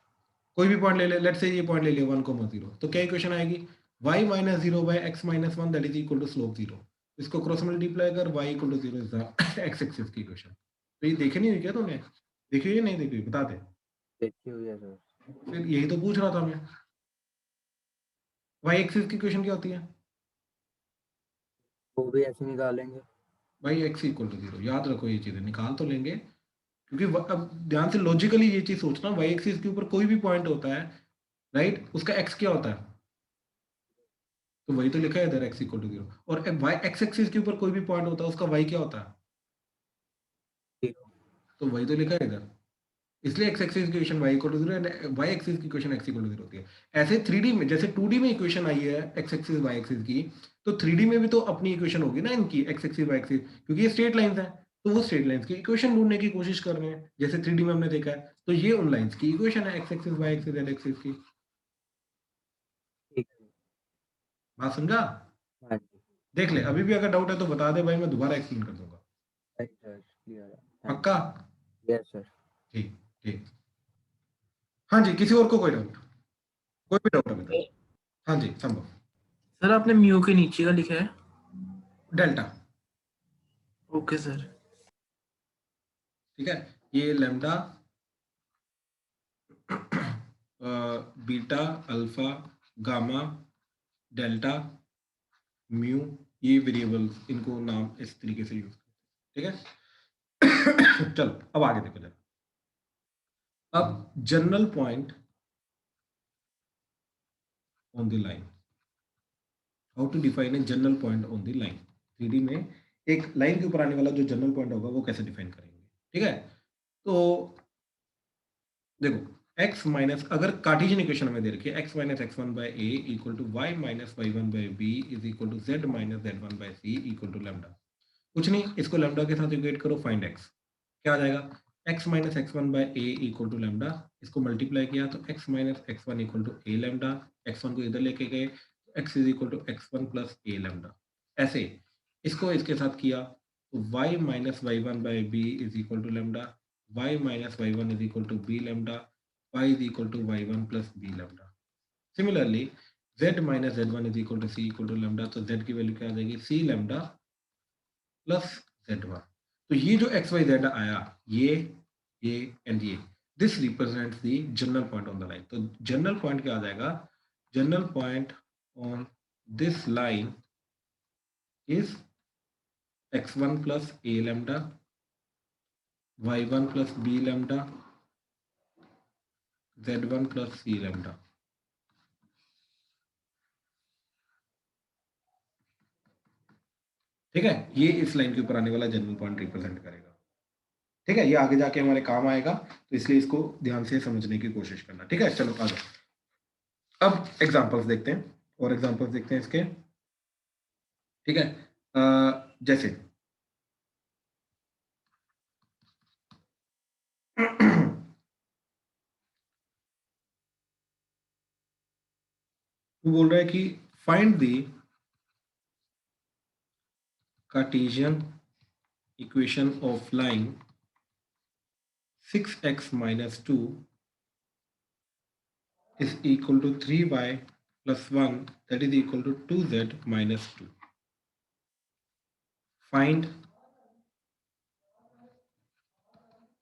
कोई भी पॉइंट ले ले, लेट्स से ये पॉइंट ले लिया 1,0, तो क्या इक्वेशन आएगी? y minus zero by x minus one that is equal to slope zero. इसको क्रॉस मल्टीप्लाई कर, y equal to zero is the x axis की इक्वेशन। तो ये देखे नहीं हुई क्या तुमने? देखी हुई या नहीं देखी हुई बता दे। देखी हुई है सर। फिर यही तो पूछ रहा था मैं, y एक्सिस की इक्वेशन क्या होती है? वो भी ऐसे निकालेंगे। भाई x इक्वल टू जीरो, याद रखो ये चीजें निकाल तो लेंगे, क्योंकि अब ध्यान से लॉजिकली ये चीज सोचना, y एक्सिस के ऊपर कोई भी पॉइंट होता है, राइट, उसका x क्या होता है? तो वही तो लिखा है इधर, x इक्वल टू जीरो। और y x एक्सिस के ऊपर कोई भी पॉइंट होता है उसका y क्या होता है? 0। तो वही तो लिखा है इधर, इसलिए x एक्सिस की equation y equal to zero and y axis की equation x equal to zero होती है। ऐसे 3D में, जैसे 2D में इक्वेशन आई है x एक्सिस y एक्सिस की, तो 3D में भी तो अपनी इक्वेशन होगी ना इनकी, x एक्सिस y एक्सिस, क्योंकि ये स्ट्रेट लाइंस हैं। तो वो स्ट्रेट लाइंस की इक्वेशन ढूंढने की कोशिश कर रहे हैं, जैसे 3D में हमने देखा है। तो ये उन लाइंस की इक्वेशन है, x axis y axis z axis की। ठीक है। बात समझा? हाँ जी। देख ले, अभी भी अगर डाउट है तो बता दे भाई, मैं दोबारा एक्सप्लेन कर दूंगा। सही सर, क्लियर है। हाँ पक्का? जी। Yes sir. ठीक ठीक। हाँ जी, किसी और को कोई डाउट? कोई भी डाउट अभी तक? हाँ जी संभव। सर आपने म्यू के नीचे का लिखा है। डेल्टा। Okay sir. ठीक है, ये lambda, beta, alpha, gamma, delta, mu, ये वेरिएबल्स, इनको नाम इस तरीके से यूज करते हैं। ठीक है चलो अब आगे देखो जरा। अब general point on the line, how to define a general point on the line. 3D में एक लाइन के ऊपर आने वाला जो जनरल पॉइंट होगा वो कैसे डिफाइन करेंगे? ठीक है, तो देखो, x माइनस, अगर कार्टेशियन इक्वेशन हमें दे रखी है, x minus x one by A equal to Y minus Y one by b is equal to Z minus Z one by c equal to lambda. कुछ नहीं, इसको लैम्डा के साथ इक्वेट करो, फाइंड एक्स। क्या आ जाएगा, x minus x one by A equal to lambda. इसको मल्टीप्लाई किया तो x minus x one equal to a lambda, x1 को इधर लेके गए तो x is equal to x one plus a lambda. ऐसे इसको इसके साथ किया तो y minus Y one by b is equal to lambda, y minus Y one is equal to b lambda, y is equal to y one plus b lambda. Similarly z minus Z one is equal to c equal to lambda, तो z की value क्या आ जाएगी, सी lambda plus z1। तो ये जो x y Z आया, ये एंड ये, this represents the general point on the line. तो जनरल पॉइंट क्या आ जाएगा, general point on this line is x1 plus a lambda, y1 plus b lambda, z1 plus c lambda. ठीक है, ये इस लाइन के ऊपर आने वाला जनरल पॉइंट रिप्रेजेंट करेगा। ठीक है, ये आगे जाके हमारे काम आएगा, तो इसलिए इसको ध्यान से समझने की कोशिश करना। ठीक है, चलो आ जाओ, अब एग्जांपल्स देखते हैं, और एग्जांपल्स देखते हैं इसके। ठीक है, जैसे वो बोल रहा है कि find the Cartesian equation of line 6x minus 2 is equal to 3y plus 1, that is equal to 2z minus 2. Find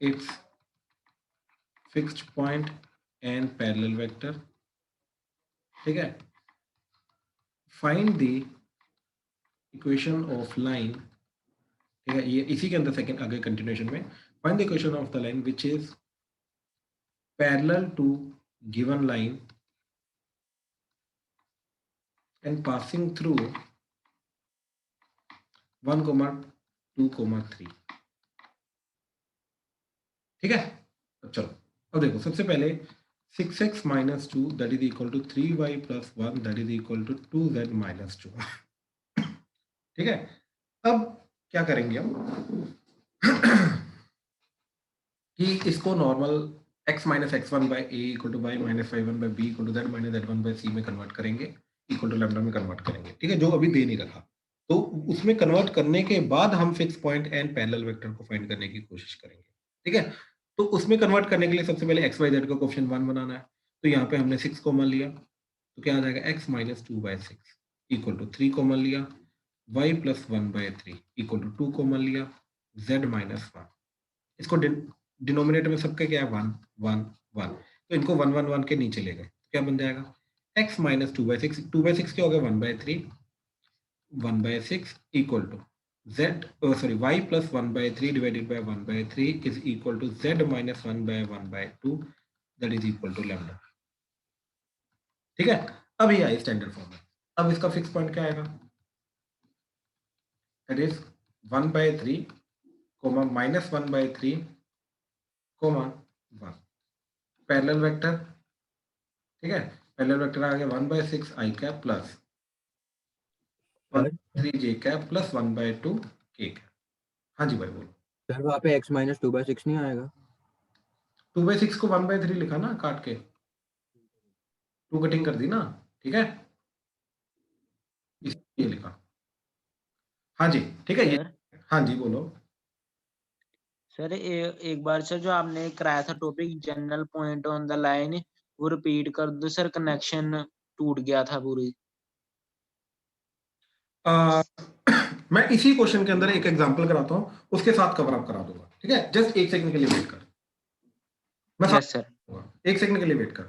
its fixed point and parallel vector. ठीक है, find the equation of line, ठीक है, ये इसी के अंदर second आगे continuation में, find the equation of the line which is parallel to given line and passing through 1, 2, 3। ठीक है, अब चलो, अब देखो, सबसे पहले 6x minus 2 that is equal to 3y plus 1 that is equal to 2z minus 2। ठीक है, अब क्या करेंगे हम कि इसको normal x minus x one by A equal to Y minus Y one by B equal to Z minus Z one by C में convert करेंगे, इक्वल टू लैम्डा में कन्वर्ट करेंगे। ठीक है, जो अभी दे नहीं रखा, तो उसमें कन्वर्ट करने के बाद हम fix point and parallel vector को फाइंड करने की कोशिश करेंगे। ठीक है, तो उसमें कन्वर्ट करने के लिए सबसे पहले एक्स वाई जेड का कोएफिशिएंट 1 बनाना है। तो यहाँ पे हमने 6 कॉमन लिया, तो क्या आ जाएगा, x minus 2/6 equal to 3 common लिया, y plus 1/3 equal to 2 common लिया, z माइनस 1। इसको डिनोमिनेटर में सबका क्या है, 1 1 1, तो इनको 1 1 1 के नीचे ले गए, क्या बन जाएगा, x माइनस 2/6, 2/6 क्या हो गया, 1/3, 1/6 equal to y plus 1/3 divided by 1/3 is equal to z minus 1/1/2 that is equal to lambda. ठीक है, अब ये आई स्टैंडर्ड फॉर्म में। अब इसका फिक्स पॉइंट क्या आएगा, that is 1/3 minus 1/3 1 parallel vector. ठीक है, पैरेलल वेक्टर आ गया 1/6 i cap plus 1/3 j cap plus 1/2 k cap. हाँ जी भाई बोलो। सर वहाँ पे x माइनस 2/6 नहीं आएगा? 2/6 को 1/3 लिखा ना, काट के 2 कटिंग कर दी ना। ठीक है, ये लिखा। हाँ जी, ठीक है, ये हाँ जी बोलो। सर एक बार सर जो आपने कराया था topic general point on the line, वो रिपीट कर दो सर, कनेक्शन टूट गया था पूरी। मैं इसी क्वेश्चन के अंदर एक एग्जांपल कराता हूँ, उसके साथ कवर अप करा दूंगा। ठीक है, जस्ट एक सेकंड के लिए वेट कर, मैं यस सर, एक सेकंड के लिए वेट कर।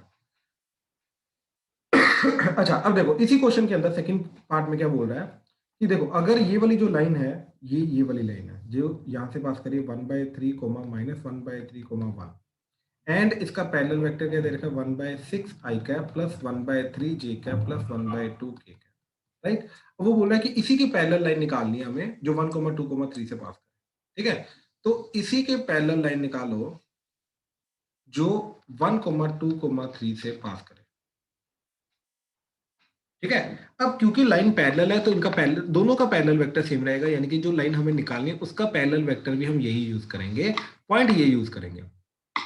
अच्छा, अब देखो इसी क्वेश्चन के अंदर सेकंड पार्ट में क्या बोल रहा है कि देखो, अगर ये वाली जो लाइन है, ये वाली लाइन है जो यहाँ से पास करिए 1/3 माइनस 1/3 1, एंड इसका पैरेलल वेक्टर क्या दे रखा है, 1/6 i cap plus 1/3 j cap plus 1/2 k cap. Right, वो बोल रहा है कि इसी की पैरेलल लाइन निकालनी है हमें जो 1, 2, 3 से पास करे। ठीक है, तो इसी के पैरेलल लाइन निकालो जो 1, 2, 3 से पास करे। ठीक है। अब क्योंकि लाइन पैरेलल है तो इनका पैरेलल, दोनों का पैरेलल वेक्टर सेम रहेगा, यानी कि जो लाइन हमें निकालनी है उसका पैरेलल वेक्टर भी हम यही यूज करेंगे, पॉइंट ये यूज करेंगे।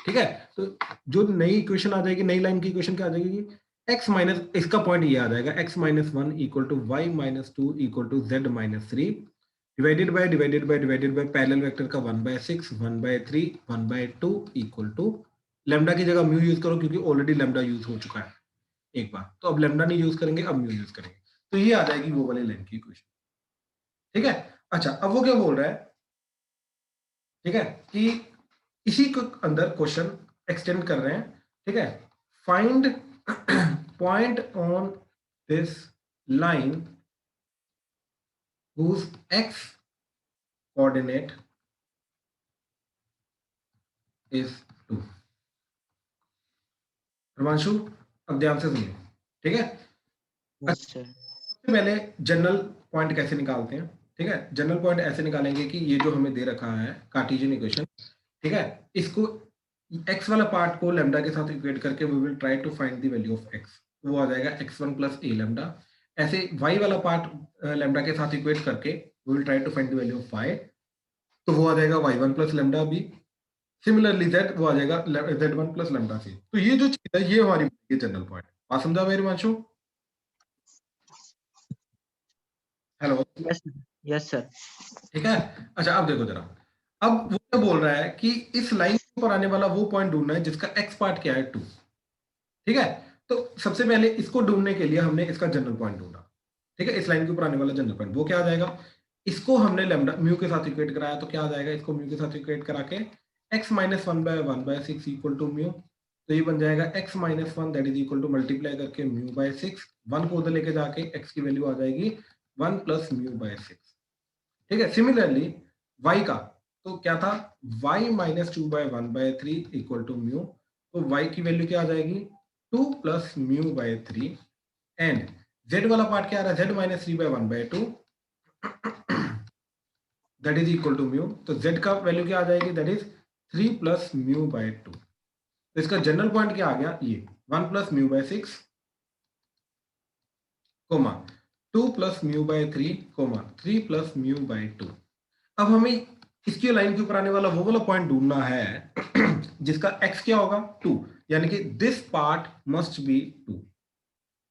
ठीक है, तो जो नई इक्वेशन आ जाएगी, नई लाइन की इक्वेशन क्या आ जाएगी, x माइनस, इसका पॉइंट ये आ जाएगा x minus 1 equal to y minus 2 equal to z minus 3 divided by parallel vector का 1/6 1/3 1/2 इक्वल टू लैम्डा की जगह म्यू यूज करो क्योंकि ऑलरेडी लैम्डा यूज हो चुका है एक बार, तो अब लैम्डा नहीं यूज करेंगे, अब म्यू यूज करेंगे, तो ये आ जाएगी वो वाली लाइन की इक्वेशन। ठीक है, अच्छा अब वो क्या बोल रहा है, ठीक है, कि इसी के अंदर क्वेश्चन एक्सटेंड कर रहे हैं। ठीक है, find point on this line whose x coordinate is 2। Himanshu अब ध्यान से सुनिए, ठीक है। Yes sir. सबसे पहले जनरल पॉइंट कैसे निकालते हैं, ठीक है। जनरल पॉइंट ऐसे निकालेंगे कि ये जो हमें दे रखा है कार्टेशियन इक्वेशन, ठीक है, इसको x वाला पार्ट को लैम्डा के साथ इक्वेट करके we will try to find the value of x, वो आ जाएगा x1 प्लस a लैम्डा। ऐसे y वाला पार्ट लैम्डा के साथ इक्वेट करके we will try to find the value of y, तो वो आ जाएगा y1 plus lambda b। Similarly z, वो आ जाएगा z1 प्लस लैम्डा c। तो ये जो चीज है ये हमारी जनरल पॉइंट, बात समझा मेरे हिमांशु? Hello, yes sir. ठीक है। अच्छा अब देखो जरा, अब वो क्या बोल रहा है कि इस लाइन के ऊपर आने वाला वो पॉइंट ढूंढना है जिसका x पार्ट क्या है 2। ठीक है, तो सबसे पहले इसको ढूंढने के लिए हमने इसका जनरल पॉइंट ढूंढा। ठीक है, इस लाइन के ऊपर आने वाला जनरल पॉइंट वो क्या आ जाएगा, इसको हमने लैम्डा म्यू के साथ इक्वेट कराया, तो क्या आ जाएगा, इसको म्यू के साथ इक्वेट करा के x minus 1/1/6 equal to mu, तो ये बन जाएगा x minus 1 that is equal to multiply करके म्यू बाय 6, 1 को उधर लेके जाके x की वैल्यू आ जाएगी 1 प्लस म्यू बाय 6। ठीक है, सिमिलरली y का तो क्या था, y minus 2/1/3 equal to mu, तो y की वैल्यू क्या आ जाएगी 2 plus mu by 3, and z वाला पार्ट क्या आ रहा है, z minus 3/1/2 that is equal to mu, तो z का वैल्यू क्या आ जाएगी, that is 3 plus mu by 2। तो इसका जनरल पॉइंट क्या आ गया, ये 1 plus mu by 6 comma 2 plus mu by 3 comma 3 plus mu by 2। अब हमें इसकी लाइन के ऊपर आने वाला वो वाला पॉइंट ढूंढना है जिसका x क्या होगा 2, यानी कि दिस पार्ट मस्ट बी 2।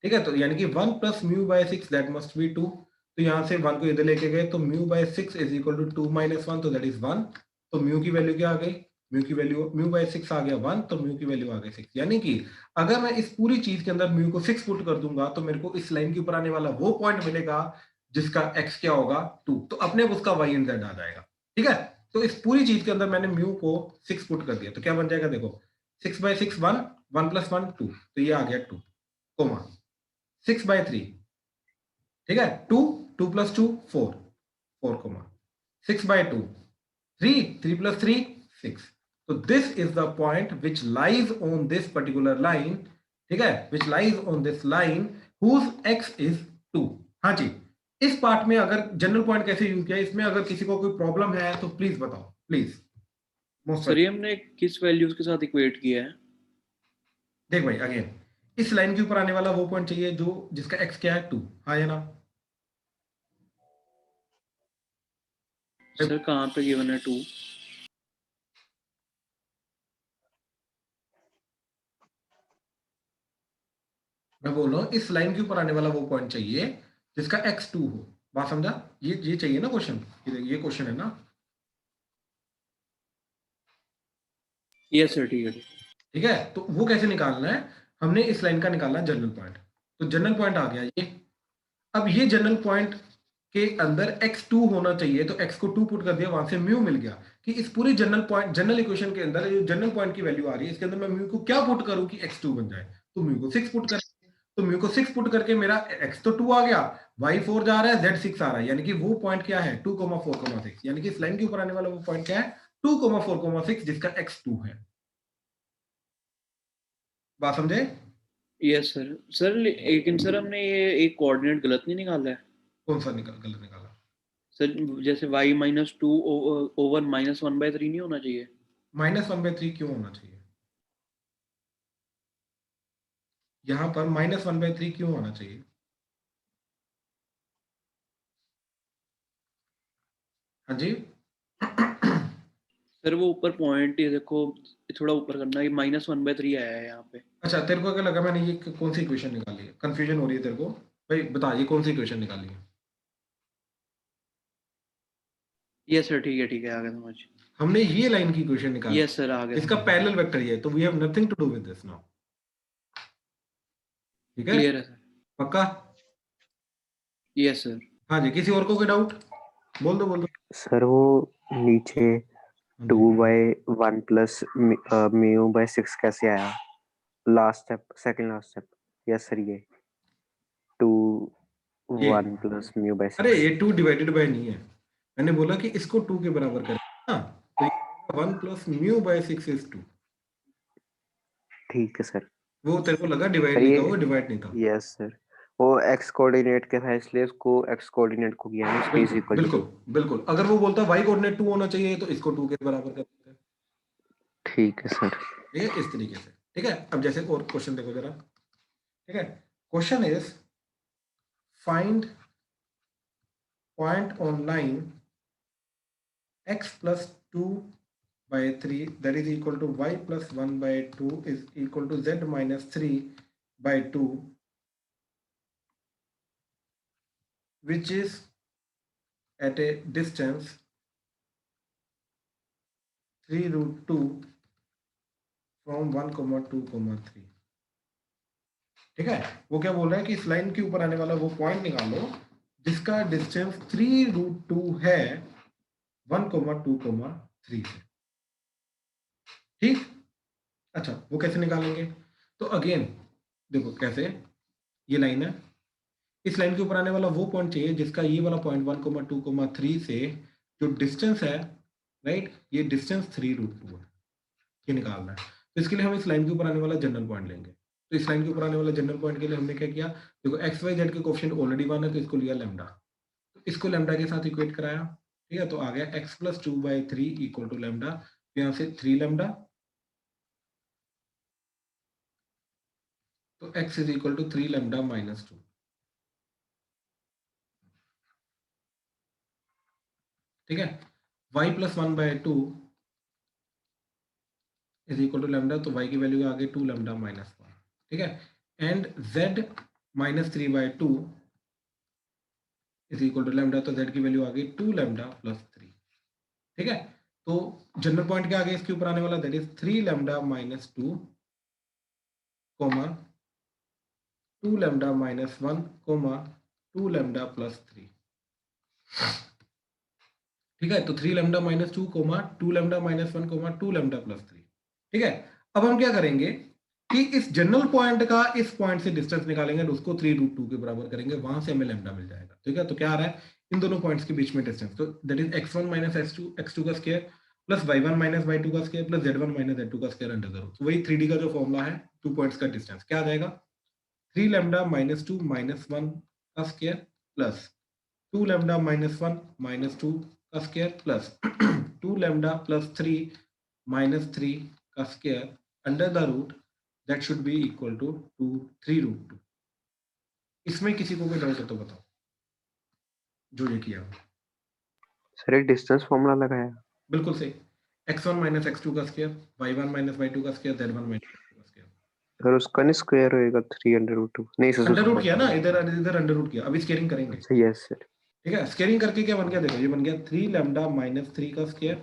ठीक है, तो यानी कि 1 plus mu by 6 that must be 2, तो यहां से 1 को इधर लेके गए तो mu by 6 is equal to 2 minus 1, तो दैट इज 1, तो म्यू की वैल्यू क्या आ गई, म्यू की वैल्यू म्यू बाय 6 आ गया 1, तो म्यू की वैल्यू आ गई 6। यानी कि अगर मैं इस पूरी चीज के अंदर म्यू को 6 पुट कर दूंगा तो मेरे को इस लाइन के ऊपर आने वाला वो पॉइंट मिलेगा जिसका x क्या होगा 2, तो अपने उसका y एंड z आ जाएगा। ठीक है, तो इस पूरी चीज के अंदर मैंने म्यू को 6 पुट कर दिया, तो क्या बन जाएगा, देखो 6/6 1, 1 प्लस 1 2, तो ये आ गया 2 कोमा 6/3, ठीक है 2, 2 प्लस 2 4, 4 कोमा 6/2 3, 3 प्लस 3 6, तो this is the point which lies on this particular line. ठीक है, which lies on this line whose x is 2। हाँ जी, इस पार्ट में अगर जनरल पॉइंट कैसे यूज किया, इसमें अगर किसी को कोई प्रॉब्लम है तो प्लीज बताओ, प्लीज। सर ये हमने किस वैल्यूज के साथ इक्वेट किया है? देख भाई अगेन, इस लाइन के ऊपर आने वाला वो पॉइंट चाहिए जो जिसका x क्या है 2, हाँ या ना? सर कहाँ पे गिवन है 2? मैं बोल रहा हूँ इस लाइन के ऊपर आने वाला वो पॉइंट चाहिए जिसका x 2 हो, बात समझा? ये चाहिए ना क्वेश्चन, ये क्वेश्चन है ना? यस सर, ठीक है। ठीक है, तो वो कैसे निकालना है, हमने इस लाइन का निकालना है जनरल पॉइंट, तो जनरल पॉइंट आ गया ये। अब ये जनरल पॉइंट के अंदर x2 होना चाहिए, तो x को 2 पुट कर दिया, वहां से म्यू मिल गया कि इस पूरी जनरल पॉइंट जनरल इक्वेशन के अंदर जो जनरल पॉइंट की वैल्यू आ रही है इसके अंदर मैं म्यू को क्या पुट करूं कि x2 बन जाए, तो म्यू को 6 पुट कर, तो म्यू को 6 पुट करके मेरा x तो 2 आ गया, y4 जा रहा है, z 6 आ रहा है, यानी कि वो पॉइंट क्या है 2,4,6, यानी कि इस लाइन के ऊपर आने वाला वो पॉइंट क्या है 2,4,6 जिसका x2 है। बात समझे? Yes sir. सर लेकिन सर हमने ये एक कोऑर्डिनेट गलत नहीं निकाला है? कौन सा गलत निकाला? सर जैसे y माइनस 2 ओवर माइनस 1/3 नहीं होना चाहिए? -1/3 क्यों होना चाहिए? यहाँ पर -1/3 क्यों होना चाहिए? हाँ जी सर वो ऊपर पॉइंट ये देखो, ये थोड़ा ऊपर करना, ये -1/3 आया है यहाँ पे। अच्छा, तेरे को क्या लगा मैंने ये कौन सी इक्वेशन निकाली है? कंफ्यूजन हो रही है तेरे को? भाई बता, ये कौन सी इक्वेशन निकाली है? यस सर, ठीक है, आ गया समझ। हमने ये लाइन की इक्वेशन निकाली, यस सर, आ गया इसका समझ। पैरेलल वेक्टर ये है, तो we have nothing to do with this now. ठीक है, क्लियर है सर। पक्का? Yes sir. हाँ जी, किसी और को कोई डाउट? बोल दो। सर वो नीचे हाँ जी। 2/1 प्लस μ/6 कैसे आया? Last step, second last step. Yes sir, ये 2/1 प्लस μ/6। अरे ये 2 डिवाइडेड बाय नहीं है, मैंने बोला कि इसको 2 के बराबर करें ना, तो 1 प्लस μ/6 इज 2। ठीक है सर। वो तेरे को लगा डिवाइड सर नहीं था, ये वो डिवाइड नहीं था। यस सर, वो x कोऑर्डिनेट के था इसलिए उसको x कोऑर्डिनेट को किया है स्पेस बिल्कुल इक्वल बिल्कुल टू। बिल्कुल, अगर वो बोलता y कोऑर्डिनेट 2 होना चाहिए तो इसको 2 के बराबर कर देते हैं। ठीक है सर। ठीक है, इस तरीके से। ठीक है, अब जैसे और क्वेश्चन देखो जरा। ठीक है, question is find point on line x plus 2/3 that is equal to y plus 1/2 is equal to z minus 3/2, which is at a distance 3√2 from 1,2,3। ठीक है, वो क्या बोल रहा है कि इस लाइन के ऊपर आने वाला वो पॉइंट निकालो जिसका डिस्टेंस 3√2 है 1,2,3 से। ठीक, अच्छा वो कैसे निकालेंगे? तो अगेन देखो कैसे, ये लाइन है, इस लाइन के ऊपर आने वाला वो पॉइंट चाहिए जिसका ये वाला पॉइंट 1,2,3 से जो डिस्टेंस है, राइट, ये डिस्टेंस 3√2 है, ये निकालना है। तो इसके लिए हम इस लाइन के ऊपर आने वाला जनरल पॉइंट लेंगे। तो इस लाइन के ऊपर आने वाला जनरल पॉइंट के लिए हमने क्या किया, देखो एक्स वाई जेड के कोएफिशिएंट ऑलरेडी 1 है तो इसको लिया लैम्डा, तो इसको लैम्डा के साथ इक्वेट कराया। ठीक है, तो आ गया x plus 2/3 equal to lambda, यहाँ से 3 लैम्डा, तो x is equal to 3 lambda minus 2। ठीक है, y plus 1/2 is equal to lambda, तो y की वैल्यू आ गई 2 लैम्डा माइनस 1। ठीक है, and z minus 3/2 is equal to lambda, तो z की वैल्यू आ गई 2 लैम्डा प्लस 3। ठीक है, तो जनरल पॉइंट क्या आ गया इसके ऊपर आने वाला, that is 3 lambda minus 2 comma 2 lambda minus 1 comma 2 lambda plus 3। ठीक है, तो 3 lambda minus 2 comma 2 lambda minus 1 comma 2 lambda plus 3। ठीक है, अब हम क्या करेंगे कि इस जनरल पॉइंट का इस पॉइंट से डिस्टेंस निकालेंगे और उसको 3√2 के बराबर करेंगे, वहां से हमें लैम्डा मिल जाएगा। ठीक है, तो क्या आ रहा है इन दोनों पॉइंट्स के बीच में डिस्टेंस, तो that is x1 minus x2 का square plus y1 minus y2 का square plus z1 minus z2 का स्क्वायर अंडर द रूट। वही 3D का जो फॉर्मूला है, 2 पॉइंट्स का डिस्टेंस क्या आ जाएगा, 3 लैम्डा माइनस 2 माइनस 1 का square plus 2 lambda minus 1 minus 2 का square plus 2 lambda plus 3 minus 3 का square under the root, that should be equal to 3√2। इसमें किसी को कोई डाउट है तो बताओ, जो ये किया। सर एक डिस्टेंस फॉर्मूला लगाया। बिल्कुल सही, x1 माइनस x2 का स्क्वायर, y1 माइनस y2 का स्क्वायर, z1 माइनस z2 का स्क्वायर। सर उसका नहीं स्क्वायर होएगा 3√2? नहीं सर, अंडर रूट किया ना, इधर अंडर रूट किया, अभी स्केलिंग करेंगे। अच्छा यस सर। ठीक है, स्केलिंग करके क्या बन गया, देखो ये बन गया 3 लैम्डा माइनस 3 का स्क्वायर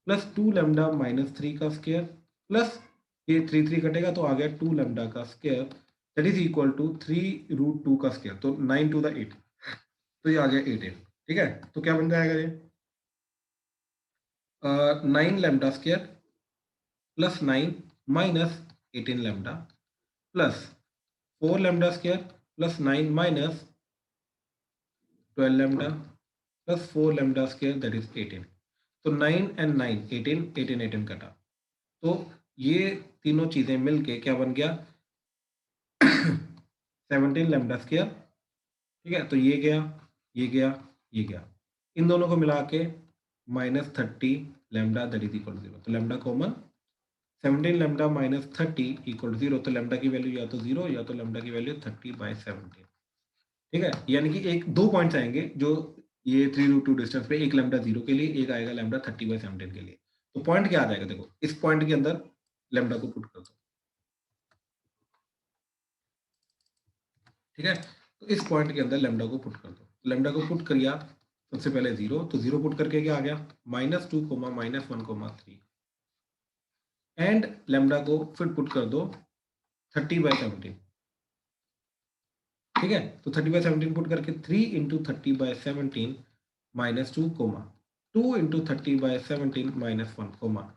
प्लस 2 लैम्डा माइनस 3 का स्क्वायर प्लस ये 3 कटेगा तो आ गया 2 लैम्डा का square, that is equal to 3√2 का स्क्वायर, तो 9 टू द 8, तो ये आ गया 8। ठीक है, तो क्या बन जाएगा ये 9 lambda square plus 9 minus 18 lambda plus 4 lambda square plus 9 minus 12 lambda plus 4 lambda square, that is 18। तो 9 एंड 9 18 कटा, तो ये तीनों चीजें मिलके क्या बन गया 17 लैम्डा स्क्वायर। ठीक है, तो ये गया ये गया ये गया, इन दोनों को मिला के minus 30 lambda, that is equal to 0, तो lambda common, 17 lambda minus 30 equal to 0, तो लैम्डा की वैल्यू या तो 0 या तो लैम्डा की वैल्यू 30/17। ठीक है, यानी कि एक 2 पॉइंट्स आएंगे जो ये 3√2 डिस्टेंस पे एक लैम्डा 0 के लिए, एक आएगा लैम्डा 30/17 के लिए। तो पॉइंट क्या आ जाएगा, देखो इस पॉइंट के अंदर लैम्डा को पुट कर दो, ठीक है। तो इस पॉइंट के अंदर लैम्डा को पुट कर दो, लैम्डा को पुट किया सबसे पहले 0, तो 0 पुट करके क्या आ गया -2, -1, 3 एंड लैम्डा को फिर पुट कर दो 30/17, ठीक है। तो 30/17 पुट करके 3 × 30/17 -2, 2 × 30/17 -1,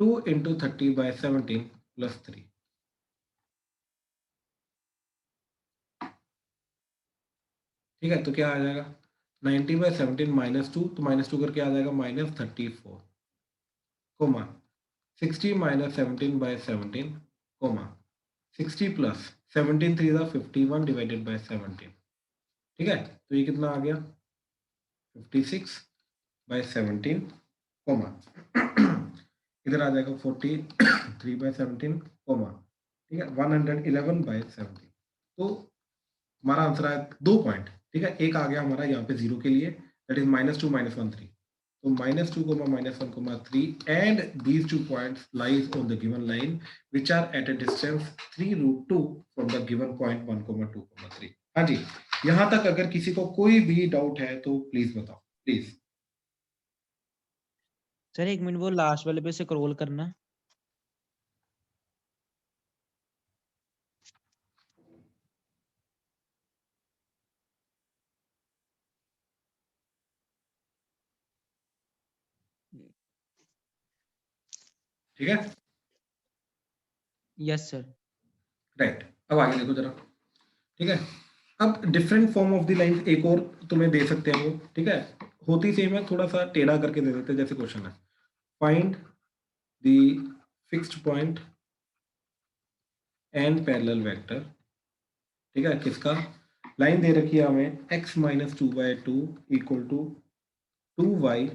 2 × 30/17 +3, ठीक है। तो क्या आ जाएगा 90/17 -2, तो -2 करके आ जाएगा -34, 60 -17/17, 60 + 17 3 51 / 17, ठीक है। तो ये कितना आ गया 56/17, इधर आ जाएगा 43/17, ठीक है 111/17। तो हमारा आंसर आया 2 पॉइंट, ठीक है। एक आ गया हमारा यहाँ पे 0 के लिए, दैट इज -2 -1 3, तो -2, -1, 3 and these 2 points lies on the given line which are at a distance 3√2 from the given point 1, 2, 3। हाँ जी, यहाँ तक अगर किसी को कोई भी डाउट है तो प्लीज बताओ, प्लीज। सर 1 मिनट, वो लास्ट वाले पे स्क्रॉल करना। ठीक है, यस सर। राइट। अब आगे देखो जरा, ठीक है। अब different form of the line एक और तुम्हें दे सकते हैं वो, ठीक है। होती सेम है, थोड़ा सा टेढ़ा करके दे देते हैं, जैसे क्वेश्चन है find the fixed point and parallel vector, ठीक है। किसका, लाइन दे रखी है हमें x - 2/2 = 2y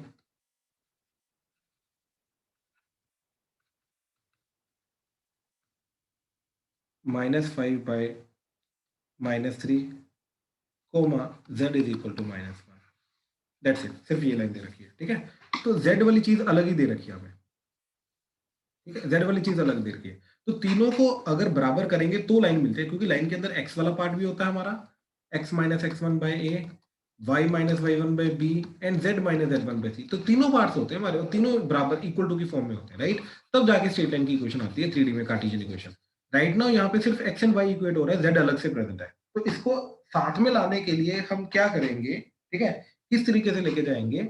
-5/-3, z = -1। That's it, सिर्फ ये लाइन दे रखी है, ठीक है। तो z वाली चीज अलग ही दे रखी है हमें, ठीक है, z वाली चीज अलग दे रखी है। तो तीनों को अगर बराबर करेंगे तो लाइन मिलती है, क्योंकि लाइन के अंदर x वाला पार्ट भी होता है हमारा, x - x1/a, y - y1/b and z - z1/c। तो तीनों पार्ट्स होते हैं हमारे, और तीनों बराबर इक्वल टू की फॉर्म में होते हैं, राइट। तब जाके स्ट्रेट लाइन की इक्वेशन आती है 3D में, कार्टेशियन इक्वेशन। राइट नाउ यहाँ पे सिर्फ x एंड y इक्वेट हो रहा है, z अलग से प्रेजेंट है। तो इसको साथ में लाने के लिए हम क्या करेंगे, ठीक है, इस तरीके से लेके जाएंगे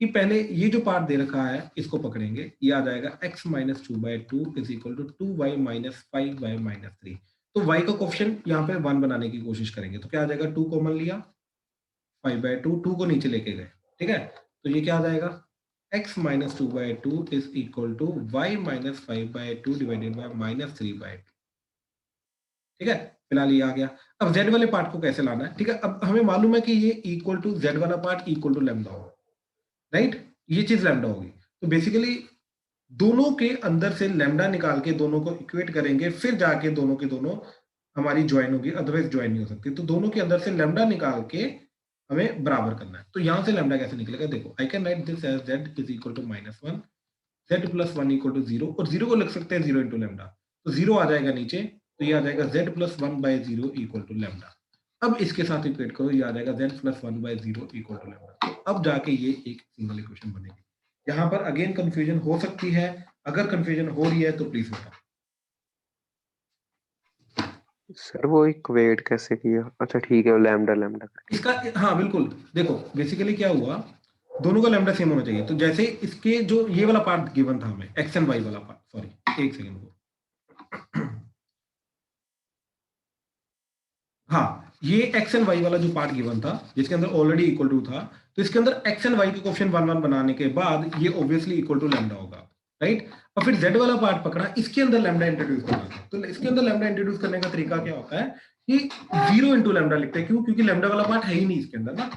कि पहले ये जो पार्ट दे रखा है इसको पकड़ेंगे, ये आ जाएगा x - 2/2 = 2y - 5/-3। तो y का कोएफिशिएंट यहाँ पे 1 बनाने की कोशिश करेंगे, तो क्या आ जाएगा 2 कॉमन लिया, 5/2, 2 को नीचे लेके गए, ठीक है। तो ये क्या आ जाएगा x - 2/2 = y - 5/2 / -3/2, ठीक है। फिलहाल ये आ गया। अब z वाले पार्ट को कैसे लाना है, ठीक है। अब हमें मालूम है कि ये इक्वल टू z वाला पार्ट इक्वल टू लैम्डा होगा, राइट। ये चीज लैम्डा होगी। तो बेसिकली दोनों के अंदर से लैम्डा निकाल के दोनों को इक्वेट करेंगे, फिर जाके दोनों के दोनों हमारी ज्वाइन होगी, अदरवाइज ज्वाइन नहीं हो सकती। तो दोनों के अंदर से लैम्डा निकाल के हमें बराबर करना है। तो यहां से लैम्डा कैसे निकलेगा, देखो I can write this as z = -1, z + 1 = 0, और 0 को लिख सकते हैं 0 × लैम्डा। तो 0 आ जाएगा नीचे, तो ये आ जाएगा z + 1/0 = लैम्डा। अब इसके साथ इक्वेट करो, ये आ जाएगा z + 1/0 = लैम्डा। तो अब जाके ये एक सिंगल इक्वेशन बनेगी। यहाँ पर अगेन कंफ्यूजन हो सकती है, अगर कंफ्यूजन हो रही है तो प्लीज बताओ। सर वो इक्वेट कैसे किया? अच्छा ठीक है, वो लैम्डा इसका, हाँ बिल्कुल, देखो बेसिकली क्या हुआ, दोनों का लैम्डा सेम होना चाहिए। तो जैसे इसके जो ये वाला पार्ट गिवन था हमें, x एंड y वाला पार्ट, सॉरी एक सेकंड को, हाँ ये x एंड y वाला जो पार्ट गिवन था जिसके अंदर ऑलरेडी इक्वल टू था, तो इसके अंदर x एंड y के कोएफिशिएंट 1 1 बनाने के बाद ये ऑब्वियसली इक्वल टू लैम्डा होगा, राइट। और फिर z वाला पार्ट पकड़ा, इसके अंदर लैम्डा इंट्रोड्यूस करना था। तो इसके अंदर लैम्डा इंट्रोड्यूस करने का तरीका क्या होता है कि 0 × लैम्डा लिखते हैं, क्यों, क्योंकि लैम्डा वाला पार्ट है ही नहीं इसके अंदर ना।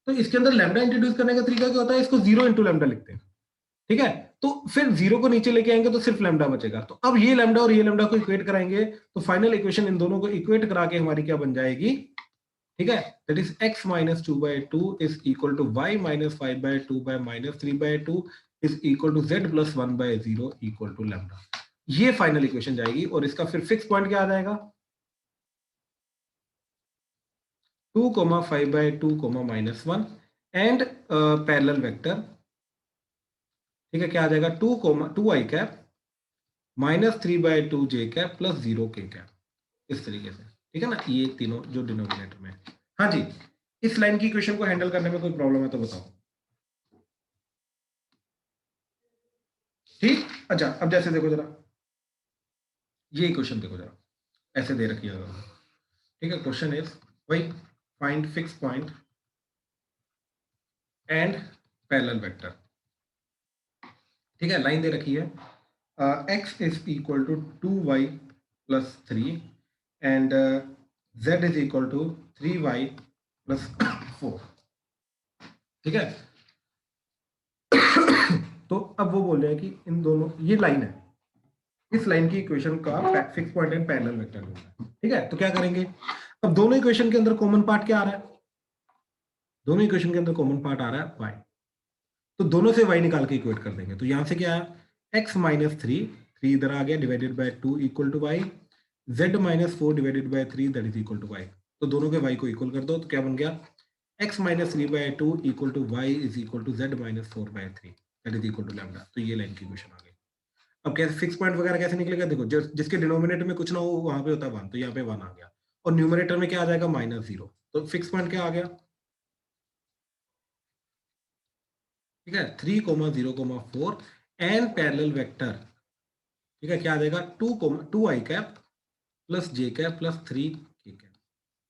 तो इसके अंदर लैम्डा इंट्रोड्यूस करने का तरीका क्या होता है, इसको 0 × लैम्डा लिखते हैं, ठीक है। तो फिर 0 को नीचे लेके आएंगे तो सिर्फ लैम्डा बचेगा। तो अब ये लैम्डा और ये लैम्डा को इक्वेट कराएंगे, तो फाइनल इक्वेशन इन दोनों को इक्वेट करा के हमारी क्या बन जाएगी, ठीक है, that is x minus 2/2 is equal to y minus 5/2 minus 3/2 is equal to z plus 1/0 equal to lambda। ये फाइनल इक्वेशन जाएगी और इसका फिर फिक्स पॉइंट क्या आ जाएगा, 2, 5/2, -1 एंड पैरेलल वेक्टर। ठीक है, क्या आ जाएगा 2i cap -3/2 j cap plus 0 k cap, इस तरीके से। ठीक है ना, ये तीनों जो डिनोमिनेटर में। हाँ जी, इस लाइन की इक्वेशन को हैंडल करने में कोई प्रॉब्लम है तो बताओ। ठीक, अच्छा अब जैसे देखो जरा, ये इक्वेशन देखो जरा, ऐसे दे रखी है। ठीक है, क्वेश्चन इज वही find fix point and parallel vector. ठीक है, लाइन दे रखी है x is equal to 2y plus 3 and z is equal to 3y plus 4। ठीक है, तो अब वो बोल रहे हैं कि इन दोनों, ये लाइन है, इस लाइन की इक्वेशन का fix point and parallel vector ढूंढना है। ठीक है, तो क्या करेंगे, अब दोनों इक्वेशन के अंदर कॉमन पार्ट क्या आ रहा है, दोनों इक्वेशन के अंदर कॉमन पार्ट आ रहा है y, तो दोनों से y निकाल के इक्वेट कर देंगे। तो यहां से क्या है, x माइनस 3 इधर आ गया, divided by 2 equal to y, z minus 4 divided by 3 that is equal to y। तो दोनों के y को इक्वल कर दो, तो क्या बन गया, x minus 3/2 equal to y is equal to z minus 4/3 that is equal to lambda. तो ये लाइन की इक्वेशन आ गई। अब कैसे फिक्स पॉइंट वगैरह कैसे निकलेगा, देखो जिसके डिनोमिनेटर में कुछ ना हो वहां पे होता है 1, तो यहाँ पे 1 आ गया, और न्यूमरेटर में क्या आ जाएगा, -0। तो फिक्स पॉइंट क्या आ गया, ठीक है, 3, 0, 4 एंड पैरेलल वेक्टर। ठीक है, क्या आ जाएगा 2i cap plus j cap plus 3k cap.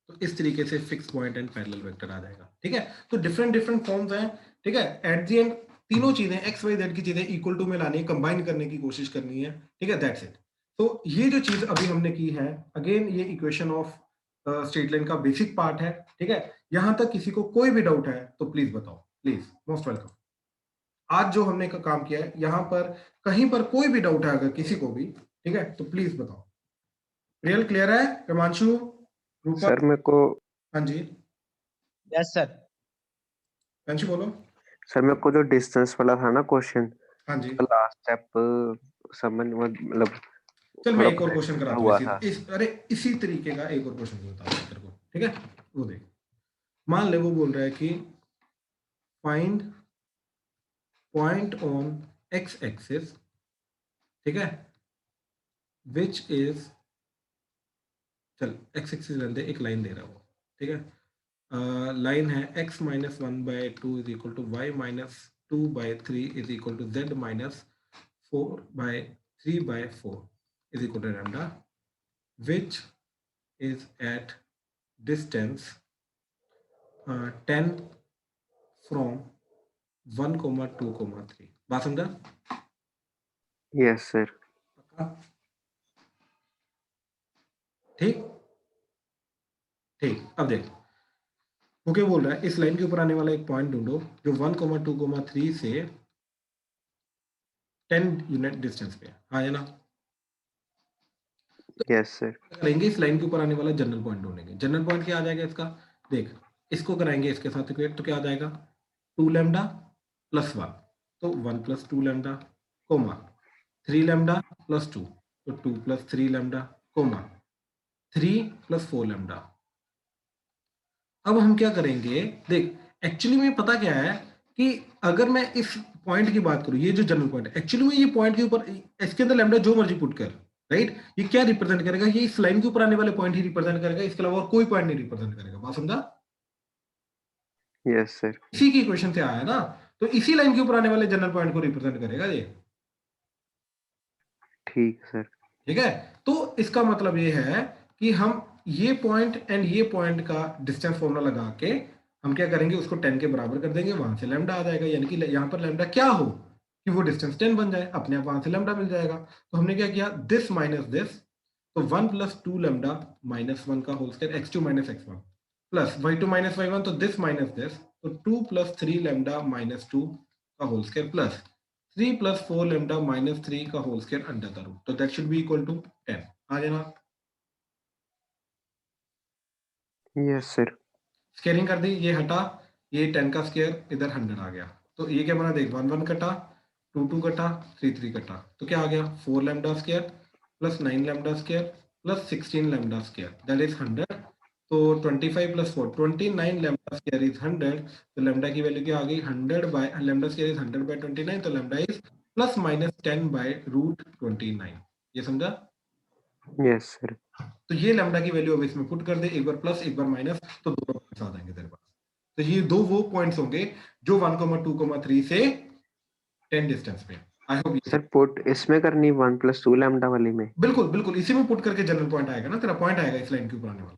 तो इस तरीके से fix point and parallel vector आ जाएगा। ठीक है, तो डिफरेंट फॉर्म्स हैं। ठीक है, एट द एंड तीनों चीजें x y z की चीजें इक्वल टू में लानी, कंबाइन करने की कोशिश करनी है। ठीक है, दैट्स इट। तो ये जो चीज अभी हमने की है, अगेन ये इक्वेशन ऑफ स्ट्रेट लाइन का बेसिक पार्ट है। ठीक है, यहां तक किसी को कोई भी डाउट है तो प्लीज बताओ, प्लीज, मोस्ट वेलकम। आज जो हमने काम किया है, यहाँ पर कहीं पर कोई भी डाउट है अगर किसी को भी, ठीक है, तो प्लीज बताओ। रियल क्लियर है, हिमांशु, रूपा? सर मेरे को, हाँ जी, यस सर। हिमांशु बोलो। सर मेरे को जो डिस्टेंस वाला था ना क्वेश्चन, हाँ जी, लास्ट स्टेप समझ मतलब चल मैं थोड़ा एक और क्वेश्चन कराता हुआ हूँ था। अरे इसी तरीके का एक और क्वेश्चन बताता हूँ तेरे को। ठीक है, वो देख, मान ले वो बोल रहा है कि find point on x axis, ठीक है, विच इज, चल x एक्सिस रहने, एक लाइन दे रहा है वो। ठीक है, लाइन है x minus 1/2 is equal to y minus 2/3 is equal to z minus 4/3/4 is equal to lambda, which is at distance 10 from 1, 2, 3। बात समझा? Yes sir. ठीक ठीक, अब देख वो क्या बोल रहा है, इस लाइन के ऊपर आने वाला एक पॉइंट ढूंढो जो 1, 2, 3 से 10 यूनिट डिस्टेंस पे है ना? Yes sir. करेंगे इस लाइन के ऊपर आने वाला जनरल पॉइंट ढूंढेंगे। जनरल पॉइंट क्या आ जाएगा इसका, देख इसको कराएंगे इसके साथ इक्वेट, तो क्या आ जाएगा 2 लैम्डा प्लस 1, तो 1 plus 2 lambda, comma 3 lambda plus 2, तो 2 plus 3 lambda, comma 3 plus 4 lambda. अब हम क्या करेंगे, देख एक्चुअली में पता क्या है कि अगर मैं इस पॉइंट की बात करूं, ये जो जनरल पॉइंट है, एक्चुअली में ये पॉइंट के ऊपर इसके अंदर लैम्डा जो मर्जी पुट कर, राइट, ये क्या रिप्रेजेंट करेगा, ये इस लाइन के ऊपर आने वाले पॉइंट ही रिप्रेजेंट करेगा, इसके अलावा और कोई पॉइंट नहीं रिप्रेजेंट करेगा। बात समझा? Yes sir. इसी की इक्वेशन से आया है ना, तो इसी लाइन के ऊपर आने वाले जनरल पॉइंट को रिप्रेजेंट करेगा ये। ठीक सर। ठीक है, तो इसका मतलब ये है कि हम ये पॉइंट एंड ये पॉइंट का डिस्टेंस फॉर्मूला लगा के हम क्या करेंगे, उसको 10 के बराबर कर देंगे, वहां से लैम्डा आ जाएगा, यानी कि यहाँ पर लैम्डा क्या हो कि वो डिस्टेंस 10 बन जाए, अपने आप वहां से लैम्डा मिल जाएगा। तो हमने क्या किया, दिस माइनस दिस, तो 1 प्लस 2 लैम्डा माइनस 1 का whole square x2 minus x1 प्लस y2 माइनस y1, तो दिस माइनस दिस, तो 2 प्लस 3 लैम्डा माइनस 2 का whole square plus 3 plus 4 lambda minus 3 का whole square under the root, तो that should be equal to 10। आ जाना? Yes sir. Squaring कर दी, ये हटा, ये 10 का स्केयर इधर 100 आ गया, तो ये क्या बना, देख 1 1 कटा, 2 2 कटा, 3 3 कटा, तो क्या आ गया 4 lambda square plus 9 lambda square plus 16 lambda square that is 100। तो 25 प्लस 4 29 लैम्डा स्केयर इज 100, तो लैम्डा की वैल्यू क्या आ गई 100 by lambda square is 100 by 29, तो lambda is plus minus 10 by root 29। ये समझा? Yes sir. तो ये लैम्डा की वैल्यू अब इसमें पुट कर दे, एक बार प्लस एक बार माइनस, तो दोनों पॉइंट्स आ जाएंगे तेरे पास। तो ये दो वो पॉइंट्स होंगे जो 1,2,3 से 10 डिस्टेंस पे। आई होप सर पुट इसमें करनी 1 + 2 लैम्डा वाली में? बिल्कुल बिल्कुल इसी में पुट करके जनरल पॉइंट आएगा ना, तेरा पॉइंट आएगा इस लाइन के ऊपर आने वाला।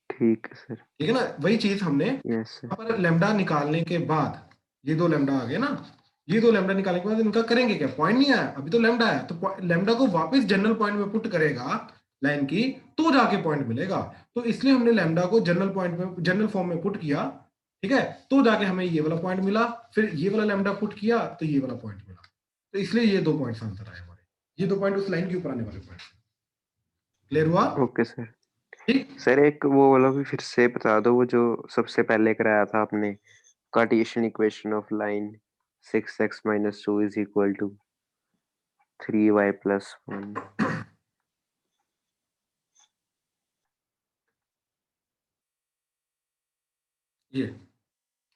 ठीक है सर। ठीक है ना, वही चीज हमने यस सर। यहाँ पर लैम्डा निकालने के बाद ये दो लैम्डा आ गए ना, ये दो लैम्डा निकालने के बाद इनका करेंगे क्या, पॉइंट नहीं आया अभी तो लैम्डा आया, तो लैम्डा को वापस जनरल पॉइंट में पुट करेगा लाइन की, तो जाके पॉइंट मिलेगा। तो इसलिए हमने लैम्डा को जनरल पॉइंट में जनरल फॉर्म में पुट किया, ठीक है, तो जाके हमें ये वाला पॉइंट मिला, फिर ये वाला लैम्डा पुट किया तो ये वाला पॉइंट मिला। तो इसलिए ये दो पॉइंट्स आंसर आए हमारे, ये दो पॉइंट उस लाइन के ऊपर आने वाले पॉइंट। क्लियर हुआ? Okay sir. ठीक सर एक वो वाला भी फिर से बता दो, वो जो सबसे पहले कराया था आपने, Cartesian equation of line 6x - 2 = 3y + 1। ये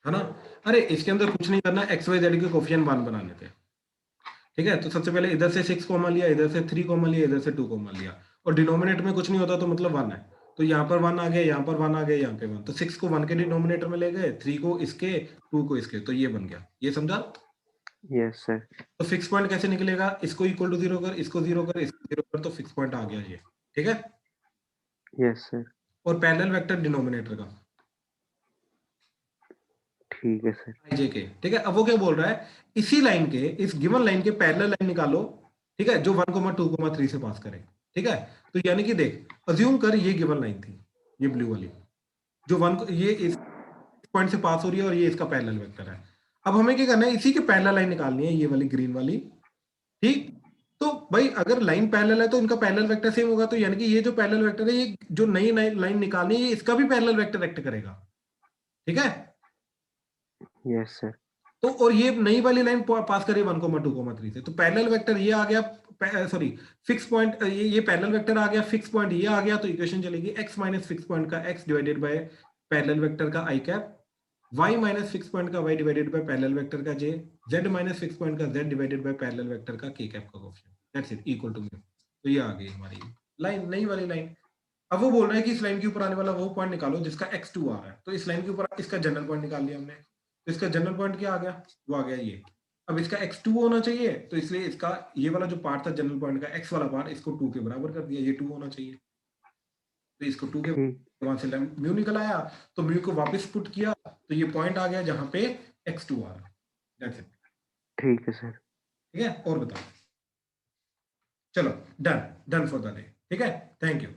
है ना, अरे इसके अंदर कुछ नहीं करना, एक्स वाई जेड के कोफिशिएंट 1 बनाने थे। ठीक है, तो सबसे पहले इधर से 6 कॉमा लिया, इधर से 3 कॉमा लिया, इधर से 2 कॉमा लिया, और डिनोमिनेटर में कुछ नहीं होता तो मतलब 1 है, तो यहाँ पर 1 आ गया, यहाँ पर 1 आ गया, यहाँ पे 1, तो 6 को 1 के डिनोमिनेटर में ले गए, 3 को इसके, 2 को इसके, तो ये बन गया। ये समझा? Yes sir. तो फिक्स पॉइंट कैसे निकलेगा, इसको इक्वल टू 0 कर, इसको 0 कर, इसको 0 कर, तो फिक्स पॉइंट आ गया ये। ठीक है, यस सर। और पैरेलल वेक्टर डिनोमिनेटर का ठीक है सर। जे के। ठीक है, अब वो क्या बोल रहा है, इसी लाइन के, इस गिवन लाइन के पैरेलल लाइन निकालो, ठीक है, जो 1,2,3 से पास करे। ठीक है, तो यानी कि देख, अज्यूम कर ये गिवन लाइन थी, ये ब्लू वाली, जो ये इस पॉइंट से पास हो रही है, और ये इसका पैरेलल वेक्टर है। अब हमें क्या करना है, इसी के पैरेलल लाइन निकालनी है, ये वाली ग्रीन वाली। ठीक, तो भाई अगर लाइन पैरेलल है तो इनका पैरेलल वेक्टर सेम होगा, तो यानी कि ये जो पैरेलल वेक्टर है, ये जो नई लाइन निकालनी है, इसका भी पैरेलल वेक्टर एक्ट करेगा। ठीक है, यस सर। तो और ये नई वाली लाइन पास करे 1,2,3 से, तो पैरेलल वेक्टर ये आ गया, सॉरी फिक्स पॉइंट, ये पैरेलल वेक्टर आ गया, फिक्स पॉइंट ये आ गया, तो इक्वेशन चलेगी x माइनस फिक्स पॉइंट का x divided by parallel vector का i cap, y minus fix point का y divided by parallel vector का j, z minus fix point का z divided by parallel vector का k cap का coefficient, that's it, equal to mu. तो ये आ गई हमारी लाइन, नई वाली लाइन। अब वो बोल रहा है कि इस लाइन के ऊपर आने वाला वो पॉइंट निकालो जिसका x2 आ रहा है, तो इस लाइन के ऊपर इसका जनरल पॉइंट निकाल लिया हमने, तो इसका जनरल पॉइंट क्या आ गया, वो आ गया ये। अब इसका x2 होना चाहिए, तो इसलिए इसका ये वाला जो पार्ट था जनरल पॉइंट का, x वाला पार्ट, इसको 2 के बराबर कर दिया, ये 2 होना चाहिए, तो इसको 2 के वहां से म्यू निकल आया, तो म्यू को वापस पुट किया, तो ये पॉइंट आ गया जहां पे x2 आ रहा है। That's it. ठीक है सर। ठीक है, और बताओ, चलो done, done for the day. ठीक है, थैंक यू।